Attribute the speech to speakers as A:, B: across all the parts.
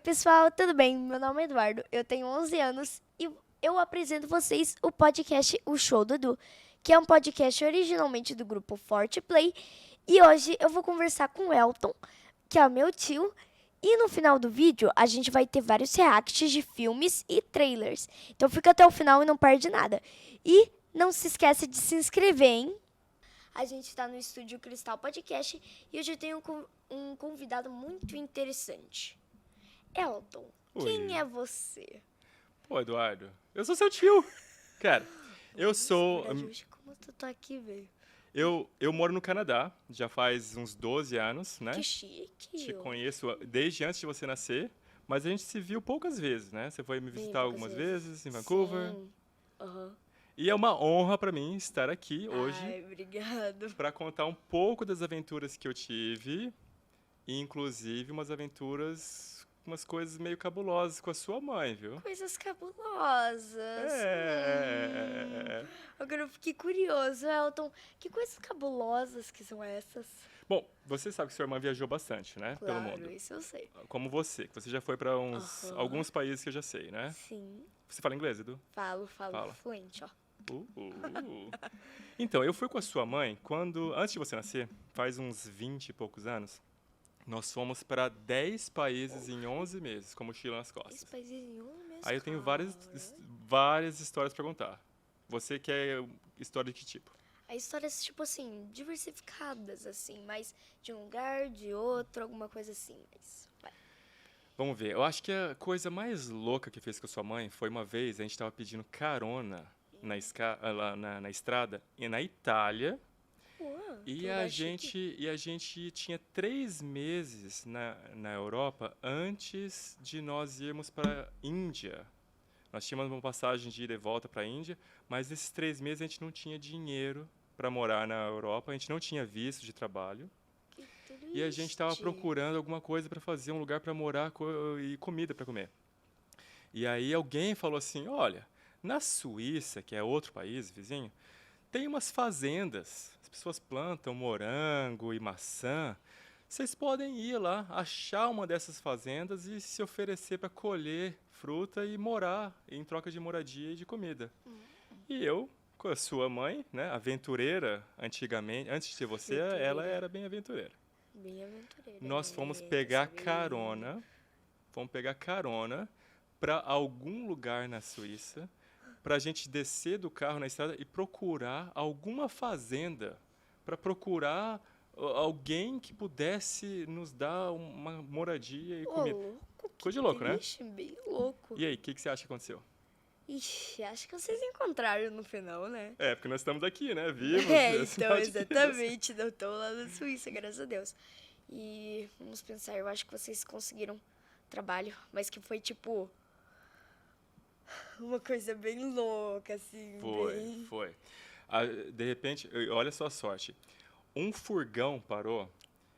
A: pessoal, tudo bem? Meu nome é Eduardo, eu tenho 11 anos e eu apresento vocês o podcast O Show do Edu, que é um podcast originalmente do grupo Forte Play. E hoje eu vou conversar com o Elton, que é o meu tio, e no final do vídeo a gente vai ter vários reacts de filmes e trailers. Então fica até o final e não perde nada. E não se esqueça de se inscrever, hein? A gente está no Estúdio Cristal Podcast e hoje eu tenho um convidado muito interessante. Elton, quem
B: Oi.
A: é você?
B: Pô, Eduardo, eu sou seu tio. Cara, eu sou.
A: Verdade, hoje como tu tá aqui, velho?
B: Eu moro no Canadá, já faz uns 12 anos,
A: Que
B: né?
A: chique.
B: Te conheço desde antes de você nascer, mas a gente se viu poucas vezes, né? Você foi me
A: Bem
B: visitar
A: poucas
B: algumas
A: vezes.
B: vezes em Vancouver.
A: Sim. Aham.
B: E é uma honra pra mim estar aqui hoje
A: Ai, obrigado.
B: pra contar um pouco das aventuras que eu tive, e inclusive umas coisas meio cabulosas com a sua mãe, viu?
A: Coisas cabulosas.
B: É.
A: Agora eu fiquei curioso, Elton. Que coisas cabulosas que são essas?
B: Bom, você sabe que sua irmã viajou bastante, né? Pelo
A: Claro,
B: mundo.
A: isso eu sei.
B: Como você, que você já foi para
A: Aham.
B: alguns países que eu já sei, né?
A: Sim.
B: Você fala inglês, Edu?
A: Falo
B: Fala.
A: fluente, ó.
B: Uh, uh, uh. Então, eu fui com a sua mãe antes de você nascer, faz uns 20 e poucos anos, nós fomos para 10 países em 11 meses, com mochila nas
A: Esse
B: costas.
A: país em um mês,
B: Aí eu tenho
A: cara.
B: várias histórias para contar. Você quer história de que tipo?
A: A histórias, tipo assim, diversificadas, assim, mas de um lugar, de outro, alguma coisa assim, mas vai.
B: Vamos ver, eu acho que a coisa mais louca que fez com a sua mãe foi uma vez, a gente estava pedindo carona lá na estrada, e na Itália,
A: Ué, que
B: e
A: lugar chique.
B: a gente tinha 3 meses na Europa antes de nós irmos para a Índia. Nós tínhamos uma passagem de ida e volta para a Índia, mas nesses 3 meses a gente não tinha dinheiro para morar na Europa, a gente não tinha visto de trabalho.
A: Que
B: E a gente estava
A: triste.
B: procurando alguma coisa para fazer, um lugar para morar e comida para comer. E aí alguém falou assim: olha, na Suíça, que é outro país vizinho, tem umas fazendas. As pessoas plantam morango e maçã. Vocês podem ir lá, achar uma dessas fazendas e se oferecer para colher fruta e morar em troca de moradia e de comida. E eu, com a sua mãe, né, aventureira, antigamente, antes de ser você, ela
A: Aventureira.
B: era bem aventureira.
A: Bem aventureira.
B: Nós fomos
A: Eita,
B: pegar
A: sabe?
B: carona para algum lugar na Suíça, para a gente descer do carro na estrada e procurar alguma fazenda, para procurar alguém que pudesse nos dar uma moradia e
A: Ô,
B: comida.
A: louco, que
B: Coisa de louco, né?
A: triste, bem louco.
B: E aí, o que você acha que aconteceu?
A: Ixi, acho que vocês encontraram no final, né?
B: É, porque nós estamos aqui, né? Vivos.
A: É,
B: esse
A: então,
B: podcast.
A: exatamente, não tô lá na Suíça, graças a Deus. E vamos pensar, eu acho que vocês conseguiram trabalho, mas que foi tipo uma coisa bem louca, assim, bem.
B: Foi. Ah, de repente, olha só a sorte. Um furgão parou.
A: O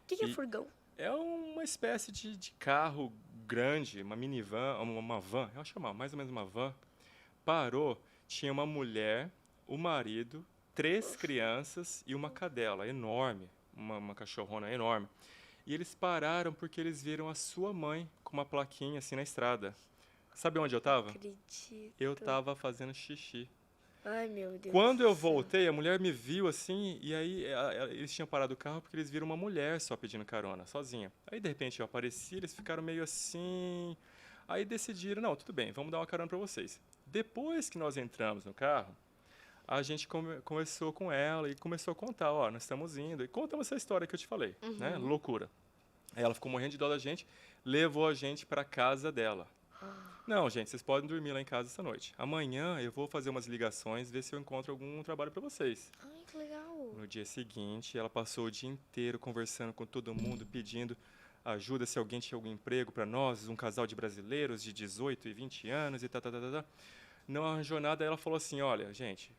A: que é
B: E
A: furgão?
B: é uma espécie de carro grande, uma minivan, uma van, eu acho que é mais ou menos uma van. Parou, tinha uma mulher, o marido, 3 crianças e uma cadela enorme, uma cachorrona enorme. E eles pararam porque eles viram a sua mãe com uma plaquinha assim na estrada. Sabe onde eu tava?
A: Acredito.
B: Eu tava fazendo xixi.
A: Ai, meu Deus.
B: Quando eu
A: do céu.
B: voltei, a mulher me viu assim, e aí eles tinham parado o carro porque eles viram uma mulher só pedindo carona, sozinha. Aí de repente eu apareci, eles ficaram meio assim. Aí decidiram, não, tudo bem, vamos dar uma carona pra vocês. Depois que nós entramos no carro, a gente conversou com ela e começou a contar, ó, nós estamos indo. E contamos essa história que eu te falei, né? Loucura. Aí ela ficou morrendo de dó da gente, levou a gente pra casa dela. Não, gente, vocês podem dormir lá em casa essa noite. Amanhã eu vou fazer umas ligações, ver se eu encontro algum trabalho pra vocês.
A: Ai, que legal.
B: No dia seguinte, ela passou o dia inteiro conversando com todo mundo, pedindo ajuda se alguém tinha algum emprego pra nós, um casal de brasileiros de 18 e 20 anos e tá. Não arranjou nada, ela falou assim: olha, gente,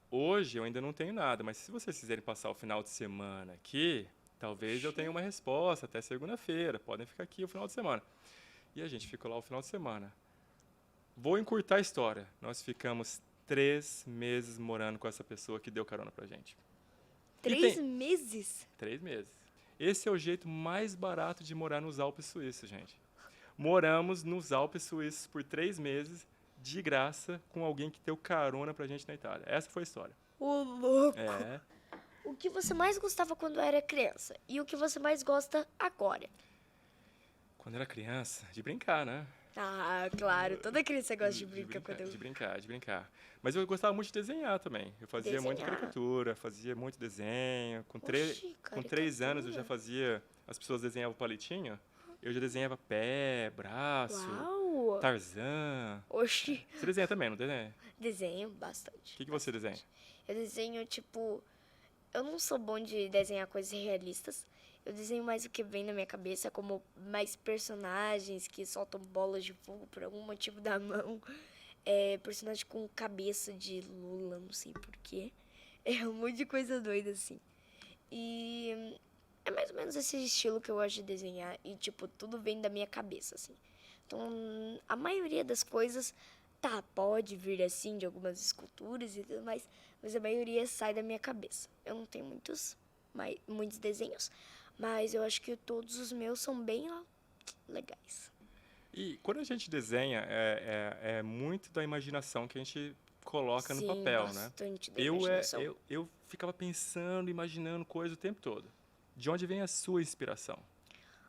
B: hoje eu ainda não tenho nada, mas se vocês quiserem passar o final de semana aqui, talvez eu tenha uma resposta até segunda-feira. Podem ficar aqui o final de semana. E a gente ficou lá o final de semana. Vou encurtar a história. Nós ficamos 3 meses morando com essa pessoa que deu carona pra gente.
A: 3 meses?
B: 3 meses. Esse é o jeito mais barato de morar nos Alpes suíços, gente. moramos nos Alpes Suíços por 3 meses, de graça, com alguém que deu carona pra gente na Itália. Essa foi a história.
A: Ô, louco!
B: É.
A: O que você mais gostava quando era criança? E o que você mais gosta agora?
B: Quando era criança, de brincar, né?
A: Ah, claro. Toda criança gosta de brincar quando eu...
B: De brincar. Mas eu gostava muito de desenhar também. Eu fazia muito
A: Desenhar?
B: caricatura, fazia muito desenho. Com
A: Oxi,
B: 3 anos eu já
A: caricatura.
B: fazia... As pessoas desenhavam palitinho. Eu já desenhava pé, braço,
A: Uau!
B: Tarzan.
A: Oxi.
B: Você desenha também, não desenha?
A: Desenho bastante.
B: O que você desenha?
A: Eu desenho, tipo... Eu não sou bom de desenhar coisas realistas. Eu desenho mais o que vem na minha cabeça, como mais personagens que soltam bolas de fogo por algum motivo da mão. Personagem com cabeça de Lula, não sei porquê. É um monte de coisa doida, assim. E é mais ou menos esse estilo que eu gosto de desenhar. E, tipo, tudo vem da minha cabeça, assim. Então, a maioria das coisas, pode vir, assim, de algumas esculturas e tudo mais. Mas a maioria sai da minha cabeça. Eu não tenho muitos desenhos. Mas eu acho que todos os meus são bem, legais.
B: E quando a gente desenha, é muito da imaginação que a gente coloca no
A: Sim,
B: papel, né?
A: bastante da
B: Eu
A: imaginação.
B: ficava pensando, imaginando coisa o tempo todo. De onde vem a sua inspiração?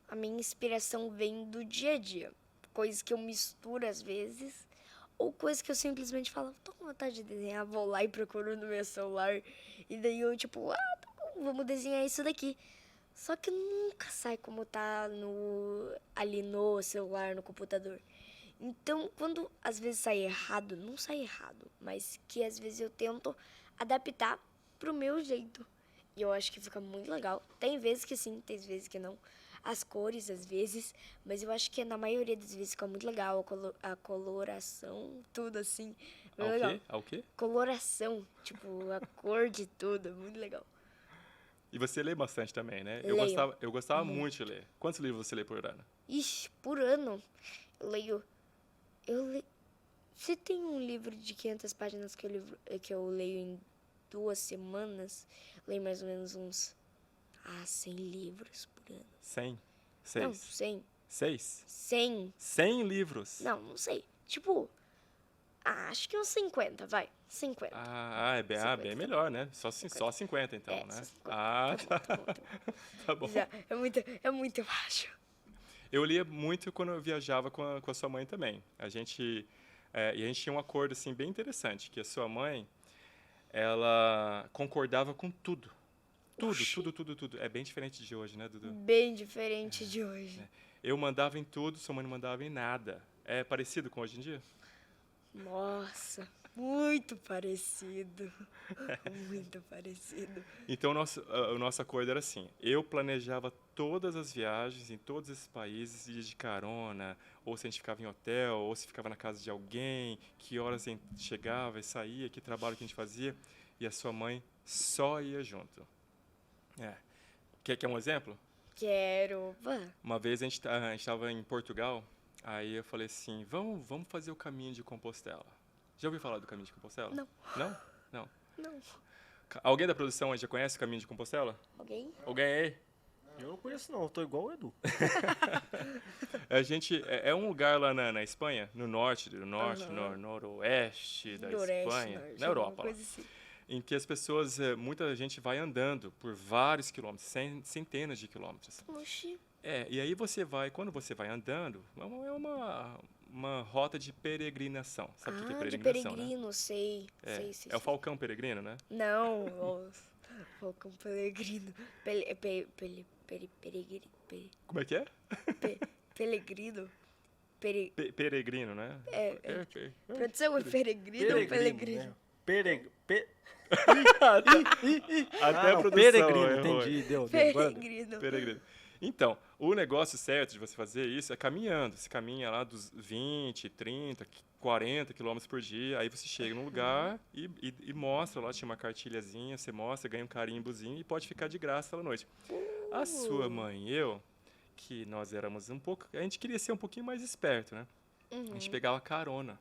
A: A minha inspiração vem do dia a dia. Coisas que eu misturo às vezes. Ou coisas que eu simplesmente falo, tô com vontade de desenhar, vou lá e procuro no meu celular. E daí eu, tipo, tá bom, vamos desenhar isso daqui. Só que nunca sai como tá ali no celular, no computador. Então, quando às vezes sai errado, não sai errado, mas que às vezes eu tento adaptar pro meu jeito. E eu acho que fica muito legal. Tem vezes que sim, tem vezes que não. As cores, às vezes, mas eu acho que na maioria das vezes fica muito legal. A coloração, tudo assim. Muito
B: Ao
A: legal.
B: quê? Ao quê?
A: Coloração, tipo, a cor de tudo, é muito legal.
B: E você lê bastante também, né?
A: Leio.
B: Eu gostava muito de ler. Quantos livros você lê por ano?
A: Ixi, por ano, eu leio. Se tem um livro de 500 páginas que eu leio em 2 semanas, eu leio mais ou menos uns 100 livros por ano.
B: 100?
A: Não,
B: 6?
A: 100.
B: 6?
A: 100.
B: 100 livros?
A: Não sei. Tipo, acho que uns 50, vai. 50.
B: É bem,
A: 50.
B: melhor, né? Só 50 então, né?
A: Só 50.
B: Ah,
A: Tá bom, tá bom, tá bom.
B: tá bom.
A: Já, é muito baixo.
B: Eu lia muito quando eu viajava com a sua mãe também. E a gente tinha um acordo assim bem interessante, que a sua mãe, ela concordava com tudo.
A: Oxi.
B: Tudo. É bem diferente de hoje, né, Dudu?
A: Bem diferente de hoje.
B: Eu mandava em tudo, sua mãe não mandava em nada. É parecido com hoje em dia?
A: Nossa, muito parecido. Muito parecido.
B: Então, o nosso acordo era assim: eu planejava todas as viagens em todos esses países, ia de carona, ou se a gente ficava em hotel, ou se ficava na casa de alguém, que horas a gente chegava e saía, que trabalho que a gente fazia, e a sua mãe só ia junto. Quer um exemplo?
A: Quero.
B: Uma vez a gente estava em Portugal, aí eu falei assim: vamos fazer o caminho de Compostela. Já ouviu falar do caminho de Compostela?
A: Não.
B: Não? Não.
A: Não.
B: Alguém da produção aí já conhece o caminho de Compostela?
A: Alguém?
B: Alguém aí?
C: Eu não conheço não, eu tô igual o Edu.
B: A gente é um lugar lá na Espanha, no norte,
A: Aham.
B: noroeste da
A: Noroeste,
B: Espanha,
A: norte,
B: na
A: alguma
B: Europa, lá,
A: coisa assim.
B: em que as pessoas, muita gente vai andando por vários quilômetros, centenas de quilômetros.
A: Oxi.
B: E aí quando você vai andando, é uma rota de peregrinação. Sabe o que é
A: De
B: peregrinação, né?
A: peregrino, sei. Sei.
B: É o Falcão Peregrino, né?
A: Não, Falcão Pelegrino.
B: Como é que é?
A: Pelegrino.
B: Peregrino, né?
A: Produção é peregrino ou pelegrino?
C: Né? Até
B: Até a
C: não,
B: produção
C: peregrino,
B: errou.
C: entendi, deu. Agora deu.
A: Peregrino.
B: Peregrino. Então, o negócio certo de você fazer isso é caminhando. Você caminha lá dos 20, 30, 40 quilômetros por dia. Aí você chega num lugar e mostra lá, tinha uma cartilhazinha, você mostra, ganha um carimbozinho e pode ficar de graça lá à noite. A sua mãe e eu, que nós éramos a gente queria ser um pouquinho mais esperto, né? A gente pegava carona.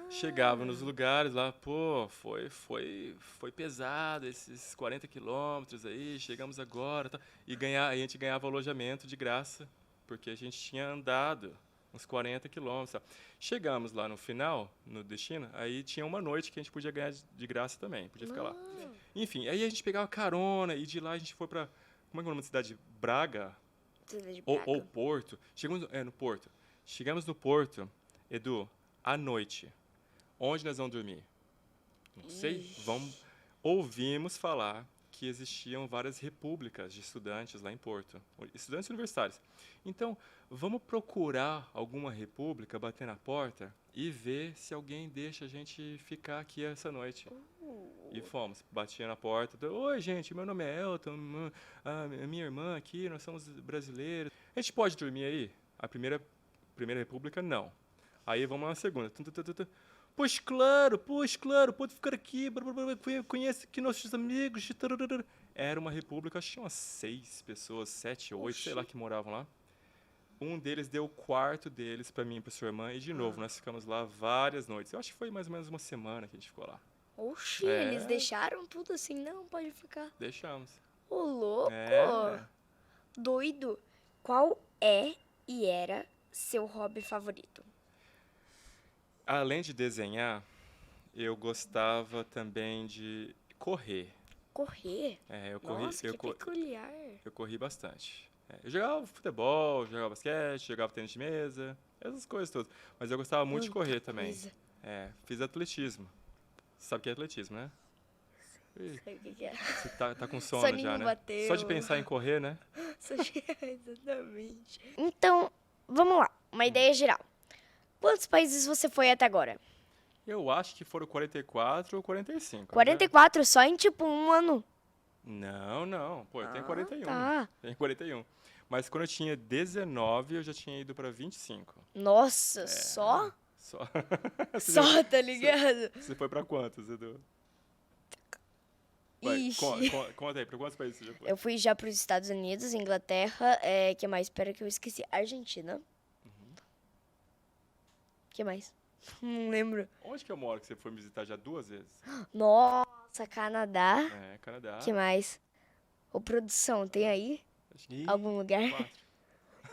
B: Chegava nos lugares lá, foi pesado esses 40 quilômetros aí, chegamos agora, tá? E a gente ganhava alojamento de graça, porque a gente tinha andado uns 40 quilômetros. Tal. Chegamos lá no final, no destino, aí tinha uma noite que a gente podia ganhar de graça também, podia ficar lá. Enfim, aí a gente pegava carona e de lá a gente foi pra, como é que é o nome da cidade? Braga?
A: Cidade de
B: Ou
A: Braga.
B: Porto. Chegamos no Porto. Chegamos no Porto, Edu, à noite. Onde nós vamos dormir? Não sei. Ouvimos falar que existiam várias repúblicas de estudantes lá em Porto. Estudantes universitários. Então, vamos procurar alguma república, bater na porta e ver se alguém deixa a gente ficar aqui essa noite. E fomos, batia na porta. Oi, gente, meu nome é Elton, minha irmã aqui, nós somos brasileiros. A gente pode dormir aí? A primeira república, não. Aí vamos lá na segunda. Pois claro, pode ficar aqui, conhece aqui nossos amigos. Era uma república, acho que tinha umas 6 pessoas, 7, 8, sei lá, que moravam lá. Um deles deu o quarto deles pra mim e pra sua irmã, e de novo, nós ficamos lá várias noites. Eu acho que foi mais ou menos uma semana que a gente ficou lá.
A: Oxi,
B: É.
A: eles deixaram tudo assim? Não, pode ficar.
B: Deixamos.
A: Ô, louco!
B: É.
A: Doido. Qual é e era seu hobby favorito?
B: Além de desenhar, eu gostava também de correr.
A: Correr?
B: Eu
A: Nossa, que peculiar.
B: eu corri bastante. Eu jogava futebol, jogava basquete, jogava tênis de mesa, essas coisas todas. Mas eu gostava muito de
A: Muita
B: correr também.
A: coisa.
B: Fiz atletismo. Sabe o que é atletismo, né? Ih,
A: Sei o que é.
B: você tá com sono
A: Soninho
B: já, né?
A: bateu.
B: Só de pensar em correr, né?
A: Exatamente. Então, vamos lá. Uma ideia geral. Quantos países você foi até agora?
B: Eu acho que foram 44 ou 45. né?
A: 44 só em tipo um ano.
B: Não. Pô, eu tenho 41.
A: Tá.
B: Tenho 41. Mas quando eu tinha 19, eu já tinha ido pra 25.
A: Nossa, só?
B: Só.
A: Só, tá ligado?
B: Você foi pra quantos, Edu? Vai,
A: Ixi.
B: conta aí, pra quantos países você já foi?
A: Eu fui já para os Estados Unidos, Inglaterra, que mais? Espera que eu esqueci. Argentina. Que mais? Não lembro.
B: Onde que eu moro que você foi me visitar já 2 vezes?
A: Nossa, Canadá.
B: Canadá.
A: Que mais? Ô, produção, tem aí?
B: Acho que
A: Algum lugar?
B: 4.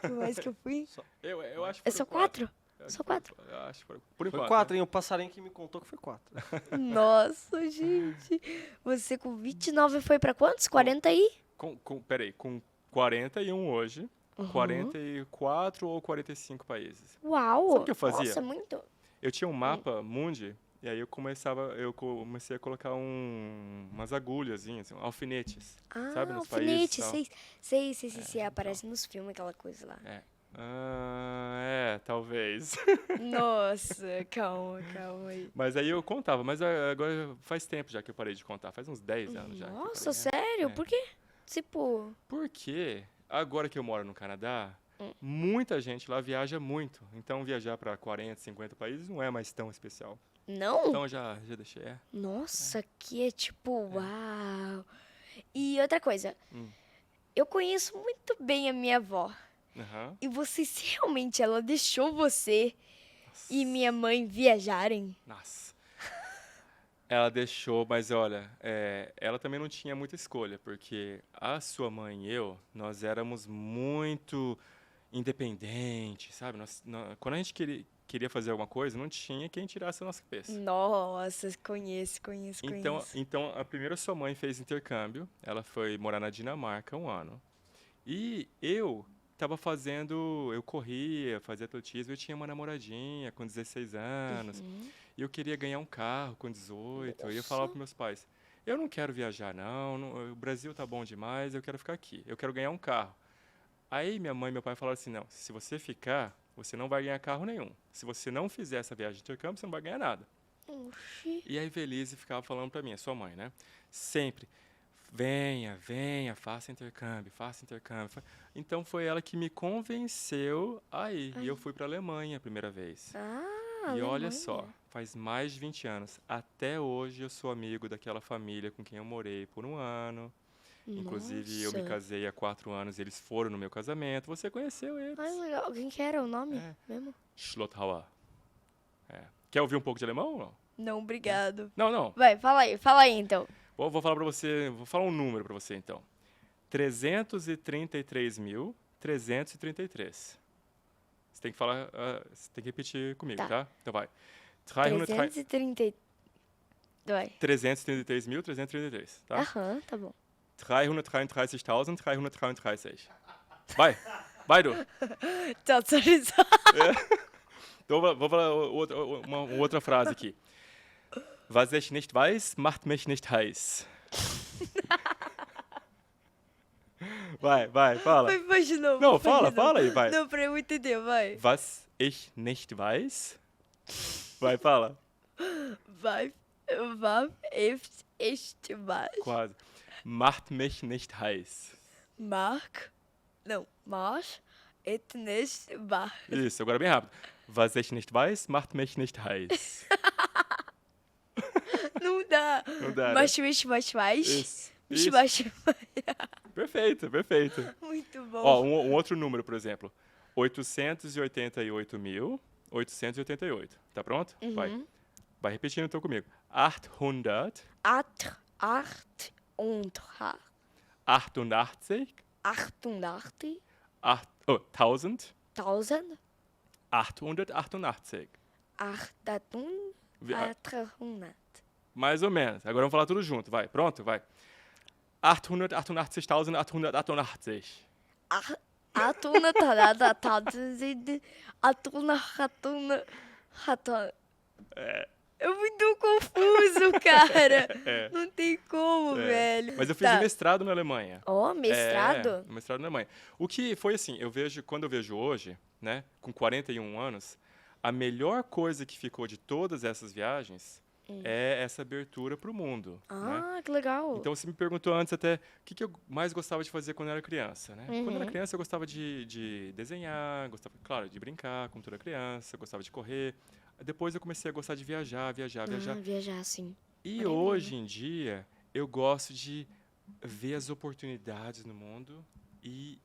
A: Que mais que eu fui?
B: Eu acho que
A: É só
B: foram 4.
A: 4? Só 4?
B: Eu acho que foram. Por enquanto.
C: Foi 4, hein? O passarinho que me contou que foi 4.
A: Nossa, gente. Você com 29 foi pra quantos? 40 aí?
B: Peraí, com 41 hoje,
A: Uhum.
B: 44 ou 45 países.
A: Uau!
B: Sabe o que eu fazia?
A: Nossa, muito.
B: Eu tinha um mapa mundi, e aí eu comecei a colocar umas agulhazinhas, alfinetes, sabe, nos
A: alfinete,
B: países.
A: sei, aparece nos filmes aquela coisa lá.
B: Talvez.
A: Nossa, calma aí.
B: Mas aí eu contava, mas agora faz tempo já que eu parei de contar, faz uns 10 anos já. que eu
A: Nossa,
B: parei,
A: sério? Por quê? Tipo,
B: Porque agora que eu moro no Canadá, muita gente lá viaja muito. Então viajar para 40, 50 países não é mais tão especial.
A: não?
B: Então já deixei.
A: Nossa, que é tipo, uau. E outra coisa, eu conheço muito bem a minha avó.
B: Aham.
A: E vocês realmente, ela deixou você e minha mãe viajarem?
B: Nossa. Ela deixou, mas olha, ela também não tinha muita escolha, porque a sua mãe e eu, nós éramos muito independentes, sabe? Quando a gente queria fazer alguma coisa, não tinha quem tirasse a nossa cabeça.
A: Nossa, conheço.
B: Então, a primeira sua mãe fez intercâmbio, ela foi morar na Dinamarca 1 ano. E eu eu corria, fazia atletismo, eu tinha uma namoradinha com 16 anos, e eu queria ganhar um carro com 18, eu ia falar para meus pais, eu não quero viajar não, o Brasil tá bom demais, eu quero ficar aqui, eu quero ganhar um carro. Aí minha mãe e meu pai falaram assim, não, se você ficar, você não vai ganhar carro nenhum. Se você não fizer essa viagem de intercâmbio, você não vai ganhar nada.
A: Oxi.
B: E a Evelise ficava falando pra mim, a sua mãe, né? Sempre, venha, faça intercâmbio. Então foi ela que me convenceu a ir. E eu fui pra Alemanha a primeira vez. E olha só, faz mais de 20 anos. Até hoje eu sou amigo daquela família com quem eu morei por 1 ano. Inclusive, eu me
A: Nossa.
B: casei há 4 anos, eles foram no meu casamento. Você conheceu eles.
A: Ai, legal. Quem que era o nome mesmo?
B: Schlotthauer. Quer ouvir um pouco de alemão ou não?
A: Não, obrigado.
B: Não.
A: Vai, fala aí então.
B: Vou falar pra você, vou falar um número pra você então. 333.333. Você tem que falar, você tem que repetir comigo,
A: Tá.
B: tá? Então vai. 333.333,
A: 330. Vai.
B: 333.333, tá?
A: Aham, tá bom.
B: 333.333. Vai, vai, Du.
A: Tá autorizado.
B: Então, vou falar uma outra frase aqui. Was ich nicht weiß, macht mich nicht heiß. Vai, fala.
A: Vai de novo.
B: Não,
A: vai de novo.
B: fala aí, vai.
A: Não, pra eu entender, vai.
B: Was ich nicht weiß. Vai, fala.
A: Vai, este mais.
B: Quase. Macht mich nicht heiß.
A: Mark. Não, mas. Et nicht bar.
B: Isso, agora bem rápido. Was ich nicht weiß, macht mich nicht heiß.
A: Não dá.
B: Não dá, né?
A: Mas.
B: Isso. Perfeito.
A: Muito bom.
B: Ó, um outro número, por exemplo. 888.888. Tá pronto?
A: Uhum.
B: Vai repetindo então comigo. 800.
A: 88.
B: 88.
A: 88.
B: 1000.
A: 1000.
B: 888.
A: 800.
B: Mais ou menos. Agora vamos falar tudo junto. Vai, pronto? Vai. 888.888.
A: Atuna tarada taduzid. Atuna ratuna. É muito confuso, cara.
B: É.
A: Não tem como, velho.
B: Mas eu fiz
A: Tá.
B: um mestrado na Alemanha.
A: Ó, mestrado?
B: Mestrado na Alemanha. O que foi assim, quando eu vejo hoje, né, com 41 anos, a melhor coisa que ficou de todas essas viagens é essa abertura para o mundo. Né?
A: Ah, que legal.
B: Então você me perguntou antes até o que eu mais gostava de fazer quando eu era criança, né? Quando eu era criança eu gostava de desenhar, gostava, claro, de brincar, como toda criança, gostava de correr. Depois eu comecei a gostar de viajar.
A: Viajar, sim.
B: E hoje em dia eu gosto de ver as oportunidades no mundo e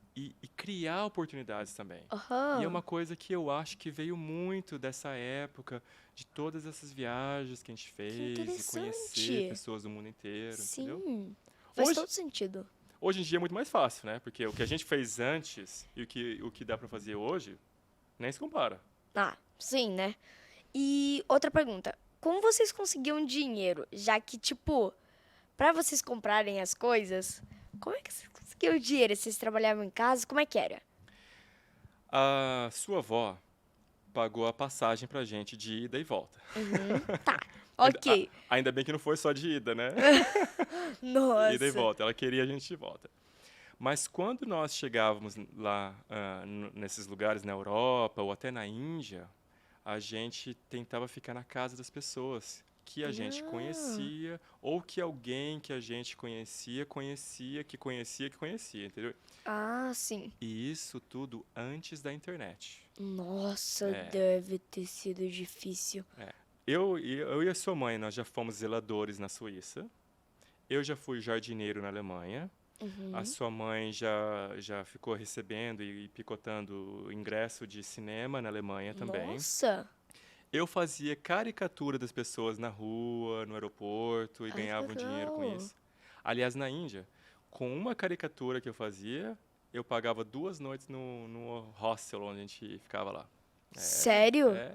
B: criar oportunidades também.
A: Aham.
B: E é uma coisa que eu acho que veio muito dessa época, de todas essas viagens que a gente fez, e conhecer
A: interessante.
B: pessoas do mundo inteiro, entendeu?
A: Sim. Faz
B: Hoje-
A: todo sentido.
B: Hoje em dia é muito mais fácil, né? Porque o que a gente fez antes e o que dá pra fazer hoje nem se compara.
A: Ah, sim, né? E outra pergunta. Como vocês conseguiam dinheiro? Já que, tipo, pra vocês comprarem as coisas, como é que vocês conseguiam dinheiro? Vocês trabalhavam em casa? Como é que era?
B: A sua avó pagou a passagem pra gente de ida e volta.
A: Tá. Ok.
B: Ainda bem que não foi só de ida, né?
A: Nossa.
B: Ida e volta. Ela queria a gente de volta. Mas quando nós chegávamos lá nesses lugares na Europa ou até na Índia, a gente tentava ficar na casa das pessoas que a gente conhecia ou que alguém que a gente conhecia, que conhecia, entendeu?
A: Ah, sim.
B: E isso tudo antes da internet.
A: Nossa,
B: É.
A: deve ter sido difícil.
B: Eu e a sua mãe, nós já fomos zeladores na Suíça. Eu já fui jardineiro na Alemanha. A sua mãe já ficou recebendo e picotando ingresso de cinema na Alemanha também.
A: Nossa.
B: Eu fazia caricatura das pessoas na rua, no aeroporto e
A: Ai,
B: ganhava um dinheiro com
A: legal.
B: isso. Aliás, na Índia, com uma caricatura que eu fazia, eu pagava 2 noites no hostel onde a gente ficava lá.
A: Sério?
B: É,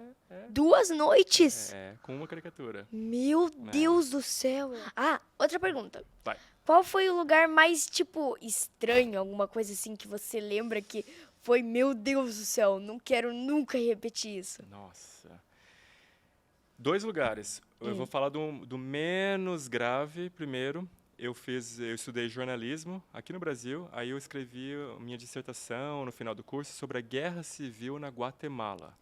A: 2 noites?
B: com uma caricatura.
A: Meu Deus do céu. Ah, outra pergunta.
B: Vai.
A: Qual foi o lugar mais, tipo, estranho, alguma coisa assim que você lembra que foi, meu Deus do céu, não quero nunca repetir isso?
B: Nossa. 2 lugares. Eu vou falar do menos grave primeiro. Eu estudei jornalismo aqui no Brasil. Aí eu escrevi minha dissertação no final do curso sobre a guerra civil na Guatemala.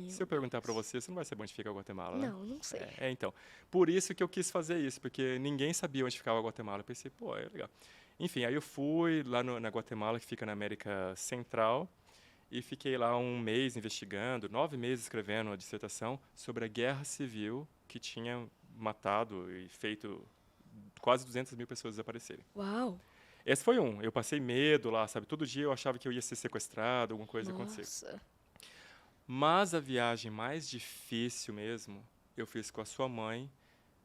B: Se eu perguntar para você, você não vai saber onde fica a Guatemala, né?
A: Não sei.
B: Então. Por isso que eu quis fazer isso, porque ninguém sabia onde ficava a Guatemala. Eu pensei, pô, é legal. Enfim, aí eu fui lá na Guatemala, que fica na América Central, e fiquei lá 1 mês investigando, 9 meses escrevendo uma dissertação sobre a guerra civil que tinha matado e feito quase 200.000 pessoas desaparecerem.
A: Uau.
B: Esse foi um. Eu passei medo lá, sabe? Todo dia eu achava que eu ia ser sequestrado, alguma coisa ia acontecer.
A: Nossa.
B: Mas a viagem mais difícil mesmo, eu fiz com a sua mãe,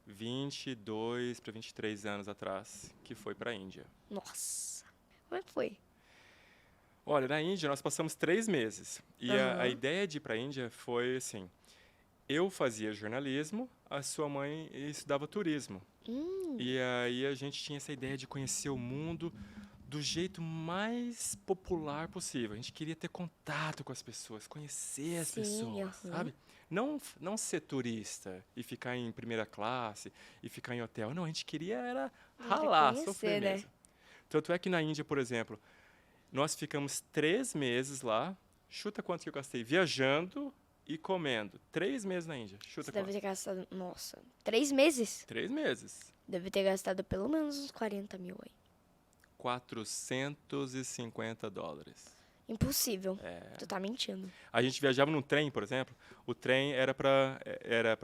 B: 22 para 23 anos atrás, que foi para a Índia.
A: Nossa. Como é que foi?
B: Olha, na Índia nós passamos 3 meses. E a
A: Aham.
B: ideia de ir para a Índia foi assim: eu fazia jornalismo, a sua mãe estudava turismo. E aí a gente tinha essa ideia de conhecer o mundo do jeito mais popular possível. A gente queria ter contato com as pessoas, conhecer as
A: Sim,
B: pessoas,
A: aham.
B: sabe? Não ser turista e ficar em primeira classe e ficar em hotel. Não, a gente queria era ralar, sofrer
A: Conhecer, né?
B: mesmo. Tanto é que na Índia, por exemplo, nós ficamos 3 meses lá. Chuta quanto que eu gastei viajando e comendo. 3 meses na Índia. Chuta
A: Você deve
B: quanto?
A: ter gastado, nossa, 3 meses?
B: 3 meses.
A: Deve ter gastado pelo menos uns 40 mil aí.
B: $450.
A: Impossível.
B: É.
A: Tu tá mentindo.
B: A gente viajava num trem, por exemplo. O trem era para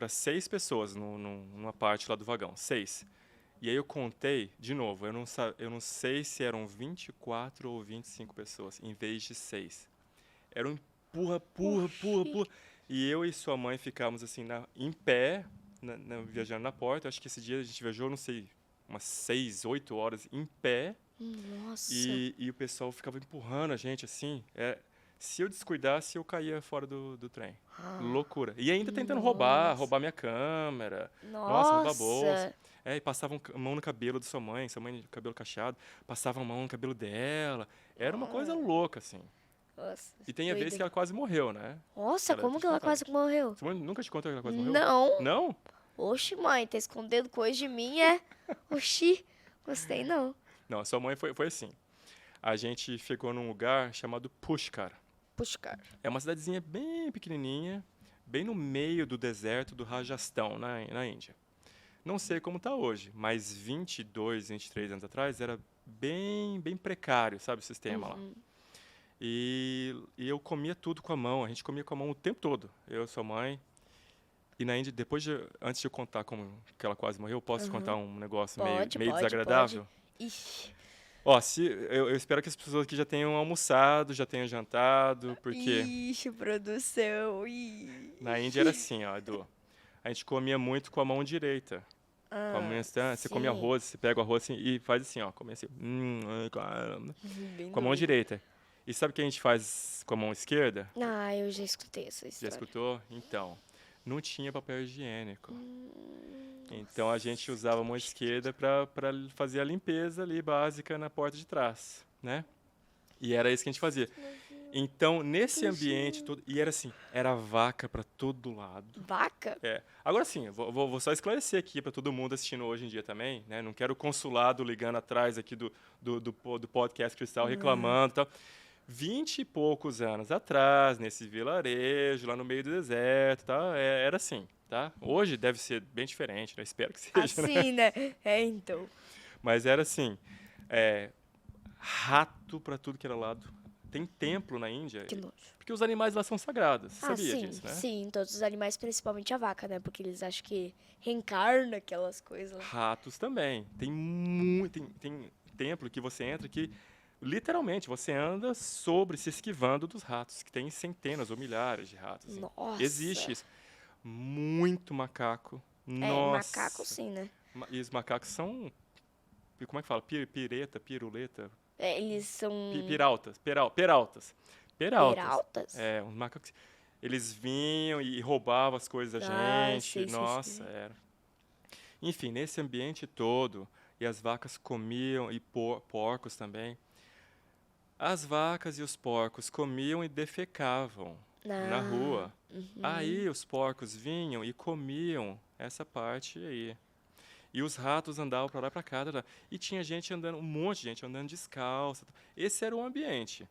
B: 6 pessoas numa parte lá do vagão. 6. E aí eu contei, de novo, eu não sei se eram 24 ou 25 pessoas, em vez de 6. Era um empurra, purra, purra,
A: Oxi.
B: purra. E eu e sua mãe ficávamos assim, em pé, viajando na porta. Acho que esse dia a gente viajou, não sei, umas 6, 8 horas em pé.
A: Nossa.
B: E o pessoal ficava empurrando a gente assim. Se eu descuidasse, eu caía fora do trem. Loucura. E ainda tentando roubar minha câmera. Nossa, roubar a bolsa. E passavam a mão no cabelo de sua mãe de cabelo cacheado, passavam a mão no cabelo dela. Era uma coisa louca, assim.
A: Nossa,
B: E tem a vez
A: doido.
B: que ela quase morreu, né?
A: Nossa,
B: Ela
A: como
B: te
A: que ela
B: contava.
A: quase morreu?
B: Sua mãe nunca te contou que ela quase morreu?
A: Não.
B: Não?
A: Oxi, mãe, tá escondendo coisa de mim, é? Oxi, gostei não.
B: Não, sua mãe foi assim. A gente ficou num lugar chamado Pushkar.
A: Puxa, cara.
B: É uma cidadezinha bem pequenininha, bem no meio do deserto do Rajastão, na Índia. Não sei como está hoje, mas 22, 23 anos atrás era bem precário, sabe, o sistema lá. E eu comia tudo com a mão, a gente comia com a mão o tempo todo, eu e sua mãe. E na Índia, antes de eu contar como que ela quase morreu, posso contar um negócio meio
A: Pode.
B: desagradável?
A: Ixi.
B: Ó, eu espero que as pessoas aqui já tenham almoçado, já tenham jantado, porque
A: Ixi, produção. Ih.
B: na Índia era assim, ó, Edu. A gente comia muito com a mão direita. Com a mão, você come
A: sim.
B: arroz, você pega o arroz assim, e faz assim, ó, come assim, ai, caramba,
A: Bem
B: com a mão
A: doido.
B: direita. E sabe o que a gente faz com a mão esquerda?
A: Ah, eu já escutei essa
B: Já
A: história.
B: escutou? Então, não tinha papel higiênico. Então a gente usava a mão esquerda para fazer a limpeza ali básica na porta de trás, né? E era isso que a gente fazia. Então, nesse ambiente todo, e era assim, era vaca para todo lado.
A: Vaca?
B: Agora sim, eu vou só esclarecer aqui para todo mundo assistindo hoje em dia também, né? Não quero o consulado ligando atrás aqui do podcast Cristal reclamando e tal. 20 e poucos anos atrás, nesse vilarejo, lá no meio do deserto, tá? Era assim, tá? Hoje deve ser bem diferente, né? Espero que seja, né?
A: Assim, né? É, então.
B: Mas era assim, rato para tudo que era lado. Tem templo na Índia,
A: Que nojo.
B: porque os animais lá são sagrados. Você sabia
A: sim,
B: disso, né?
A: sim. Todos os animais, principalmente a vaca, né? Porque eles acham que reencarna aquelas coisas lá.
B: Ratos também. Tem templo que você entra que literalmente você anda se esquivando dos ratos, que tem centenas ou milhares de ratos. assim.
A: Nossa.
B: Existe isso. Muito macaco.
A: É,
B: Nossa.
A: macaco sim, né?
B: E os macacos são, como é que fala? Piruleta,
A: É, eles são
B: peraltas.
A: peraltas?
B: É, uns macacos. Eles vinham e roubavam as coisas da
A: Ah,
B: gente.
A: sei, sei,
B: Nossa,
A: sei.
B: era. Enfim, nesse ambiente todo, e as vacas comiam, e porcos também. As vacas e os porcos comiam e defecavam na rua. Aí os porcos vinham e comiam essa parte aí. E os ratos andavam para lá e para cá. E tinha gente andando, um monte de gente andando descalça. Esse era o ambiente.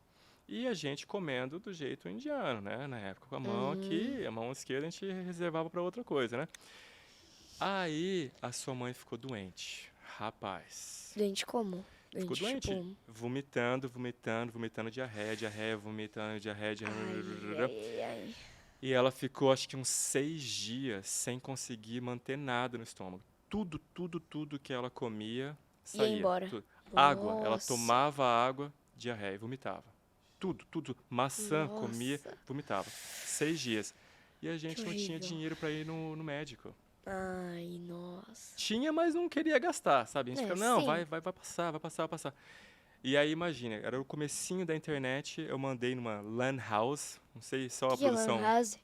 B: E a gente comendo do jeito indiano, né? Na época, com a mão aqui, a mão esquerda a gente reservava para outra coisa, né? Aí a sua mãe ficou doente. Rapaz.
A: Doente como?
B: Ficou doente.
A: Tipo...
B: Vomitando diarreia, vomitando diarreia.
A: Ai.
B: E ela ficou, acho que uns 6 dias sem conseguir manter nada no estômago. Tudo que ela comia saía.
A: Ia embora.
B: Tudo. Água, ela
A: Nossa.
B: tomava água, diarreia e vomitava. Tudo. Maçã,
A: Nossa.
B: comia, vomitava. 6 dias. E a gente
A: Que
B: não tinha
A: horrível.
B: dinheiro para ir no médico.
A: Ai, nossa.
B: Tinha, mas não queria gastar, sabe? A gente ficava, não,
A: sim.
B: vai passar. E aí, imagina, era o comecinho da internet, eu mandei numa Lan House, não sei, só
A: O
B: a
A: que é Lan
B: produção.
A: House?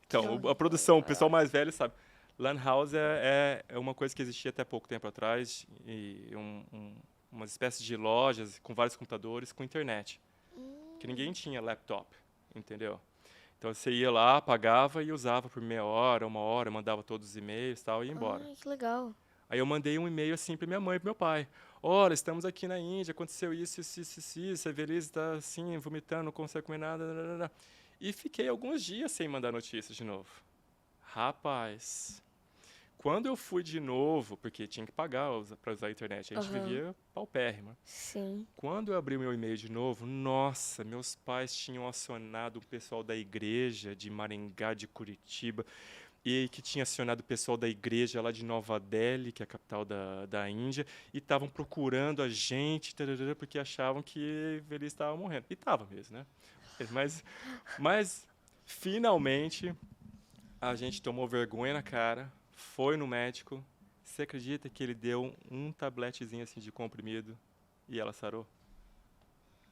B: Então, a produção, o pessoal mais velho sabe. Lan House é uma coisa que existia até pouco tempo atrás, e umas espécies de lojas com vários computadores com internet, que ninguém tinha laptop, entendeu? Então você ia lá, pagava e usava por meia hora, uma hora, mandava todos os e-mails e tal, e ia embora.
A: Ai, que legal.
B: Aí eu mandei um e-mail assim para minha mãe e pro meu pai. Olha, estamos aqui na Índia, aconteceu isso, a Evelise está assim, vomitando, não consegue comer nada. Nananana. E fiquei alguns dias sem mandar notícias de novo. Rapaz, quando eu fui de novo, porque tinha que pagar para usar a internet, a gente
A: Aham.
B: vivia paupérrima.
A: Sim.
B: Quando eu abri o meu e-mail de novo, nossa, meus pais tinham acionado o pessoal da igreja de Maringá, de Curitiba, e que tinha acionado o pessoal da igreja lá de Nova Delhi, que é a capital da Índia, e estavam procurando a gente, tarará, porque achavam que ele estava morrendo. E estava mesmo, né? Mas finalmente a gente tomou vergonha na cara, foi no médico. Você acredita que ele deu um tabletezinho assim de comprimido e ela sarou?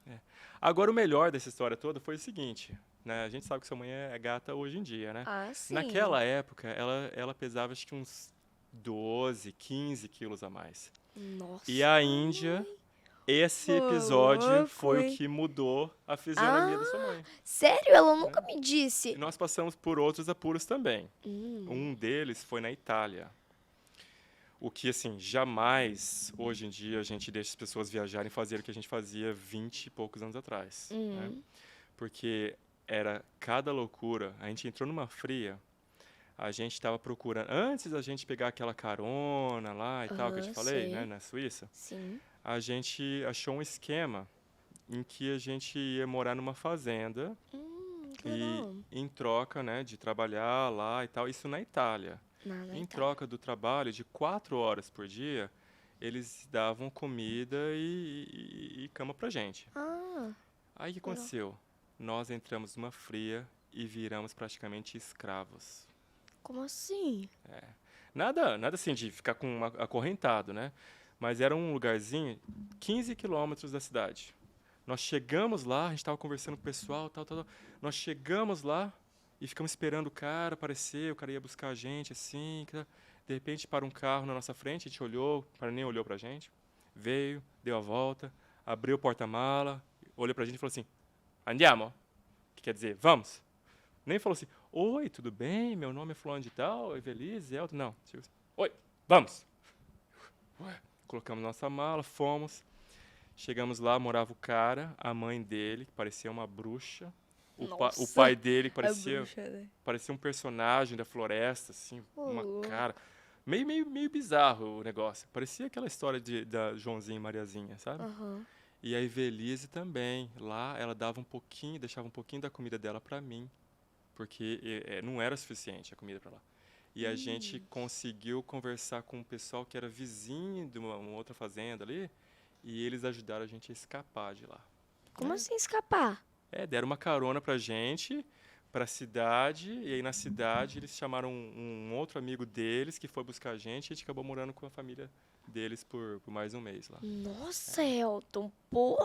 B: É. Agora, o melhor dessa história toda foi o seguinte, né? A gente sabe que sua mãe é gata hoje em dia, né?
A: Ah, sim.
B: Naquela época, ela pesava acho que uns 12, 15 quilos a mais.
A: Nossa.
B: E a Índia, esse
A: Ô,
B: episódio
A: louco,
B: foi o
A: hein?
B: que mudou a fisionomia da sua
A: Ah,
B: mãe.
A: sério? Ela
B: Né?
A: nunca me disse.
B: E nós passamos por outros apuros também.
A: Hum.
B: Um deles foi na Itália. O que, assim, jamais, hoje em dia, a gente deixa as pessoas viajarem e fazer o que a gente fazia 20 e poucos anos atrás. Né? Porque era cada loucura. A gente entrou numa fria, a gente estava procurando... Antes da gente pegar aquela carona lá e tal, que eu te
A: Aham,
B: falei,
A: sei.
B: né, na Suíça,
A: Sim.
B: a gente achou um esquema em que a gente ia morar numa fazenda
A: Que
B: e,
A: legal.
B: em troca, né, de trabalhar lá e tal, isso na Itália.
A: Nada,
B: Em
A: tá.
B: troca do trabalho de 4 horas por dia, eles davam comida e cama pra gente.
A: Ah,
B: Aí o que aconteceu? Nós entramos numa fria e viramos praticamente escravos.
A: como assim?
B: Nada assim de ficar acorrentado, né? Mas era um lugarzinho 15 quilômetros da cidade. Nós chegamos lá, a gente estava conversando com o pessoal, tal. Nós chegamos lá e ficamos esperando o cara aparecer, o cara ia buscar a gente, assim. De repente, para um carro na nossa frente, a gente olhou, o cara nem olhou pra gente. Veio, deu a volta, abriu o porta-mala, olhou pra gente e falou assim, andiamo, que quer dizer, vamos. Nem falou assim, oi, tudo bem? Meu nome é fulano de tal, Evelise, Elton. Não, tipo assim, oi, vamos. Ué, colocamos nossa mala, fomos. Chegamos lá, morava o cara, a mãe dele, que parecia uma bruxa. O
A: Nossa,
B: pai dele, que
A: a bruxa, né?
B: parecia um personagem da floresta, assim,
A: Ô,
B: uma
A: louco.
B: cara. Meio bizarro o negócio. Parecia aquela história da Joãozinho e Mariazinha, sabe?
A: Aham.
B: E a Evelise também. Lá ela dava um pouquinho, deixava um pouquinho da comida dela pra mim. Porque não era suficiente a comida pra lá. E a gente conseguiu conversar com um pessoal que era vizinho de uma outra fazenda ali. E eles ajudaram a gente a escapar de lá.
A: Como assim escapar?
B: Deram uma carona pra gente, pra cidade, e aí na cidade eles chamaram um outro amigo deles que foi buscar a gente acabou morando com a família deles por mais um mês lá.
A: Nossa, Elton, pô,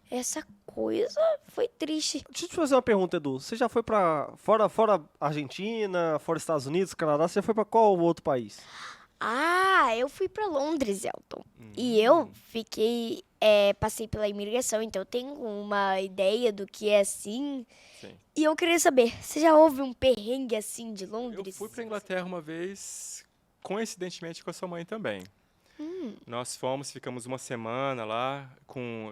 A: essa coisa foi triste.
C: Deixa eu te fazer uma pergunta, Edu. Você já foi pra fora Argentina, fora Estados Unidos, Canadá? Você já foi pra qual outro país?
A: Ah, eu fui pra Londres, Elton. E eu fiquei, passei pela imigração, então eu tenho uma ideia do que é assim.
B: Sim.
A: E eu queria saber, você já houve um perrengue assim de
B: Eu
A: Londres?
B: fui pra Inglaterra uma vez, coincidentemente com a sua mãe também. Nós ficamos uma semana lá,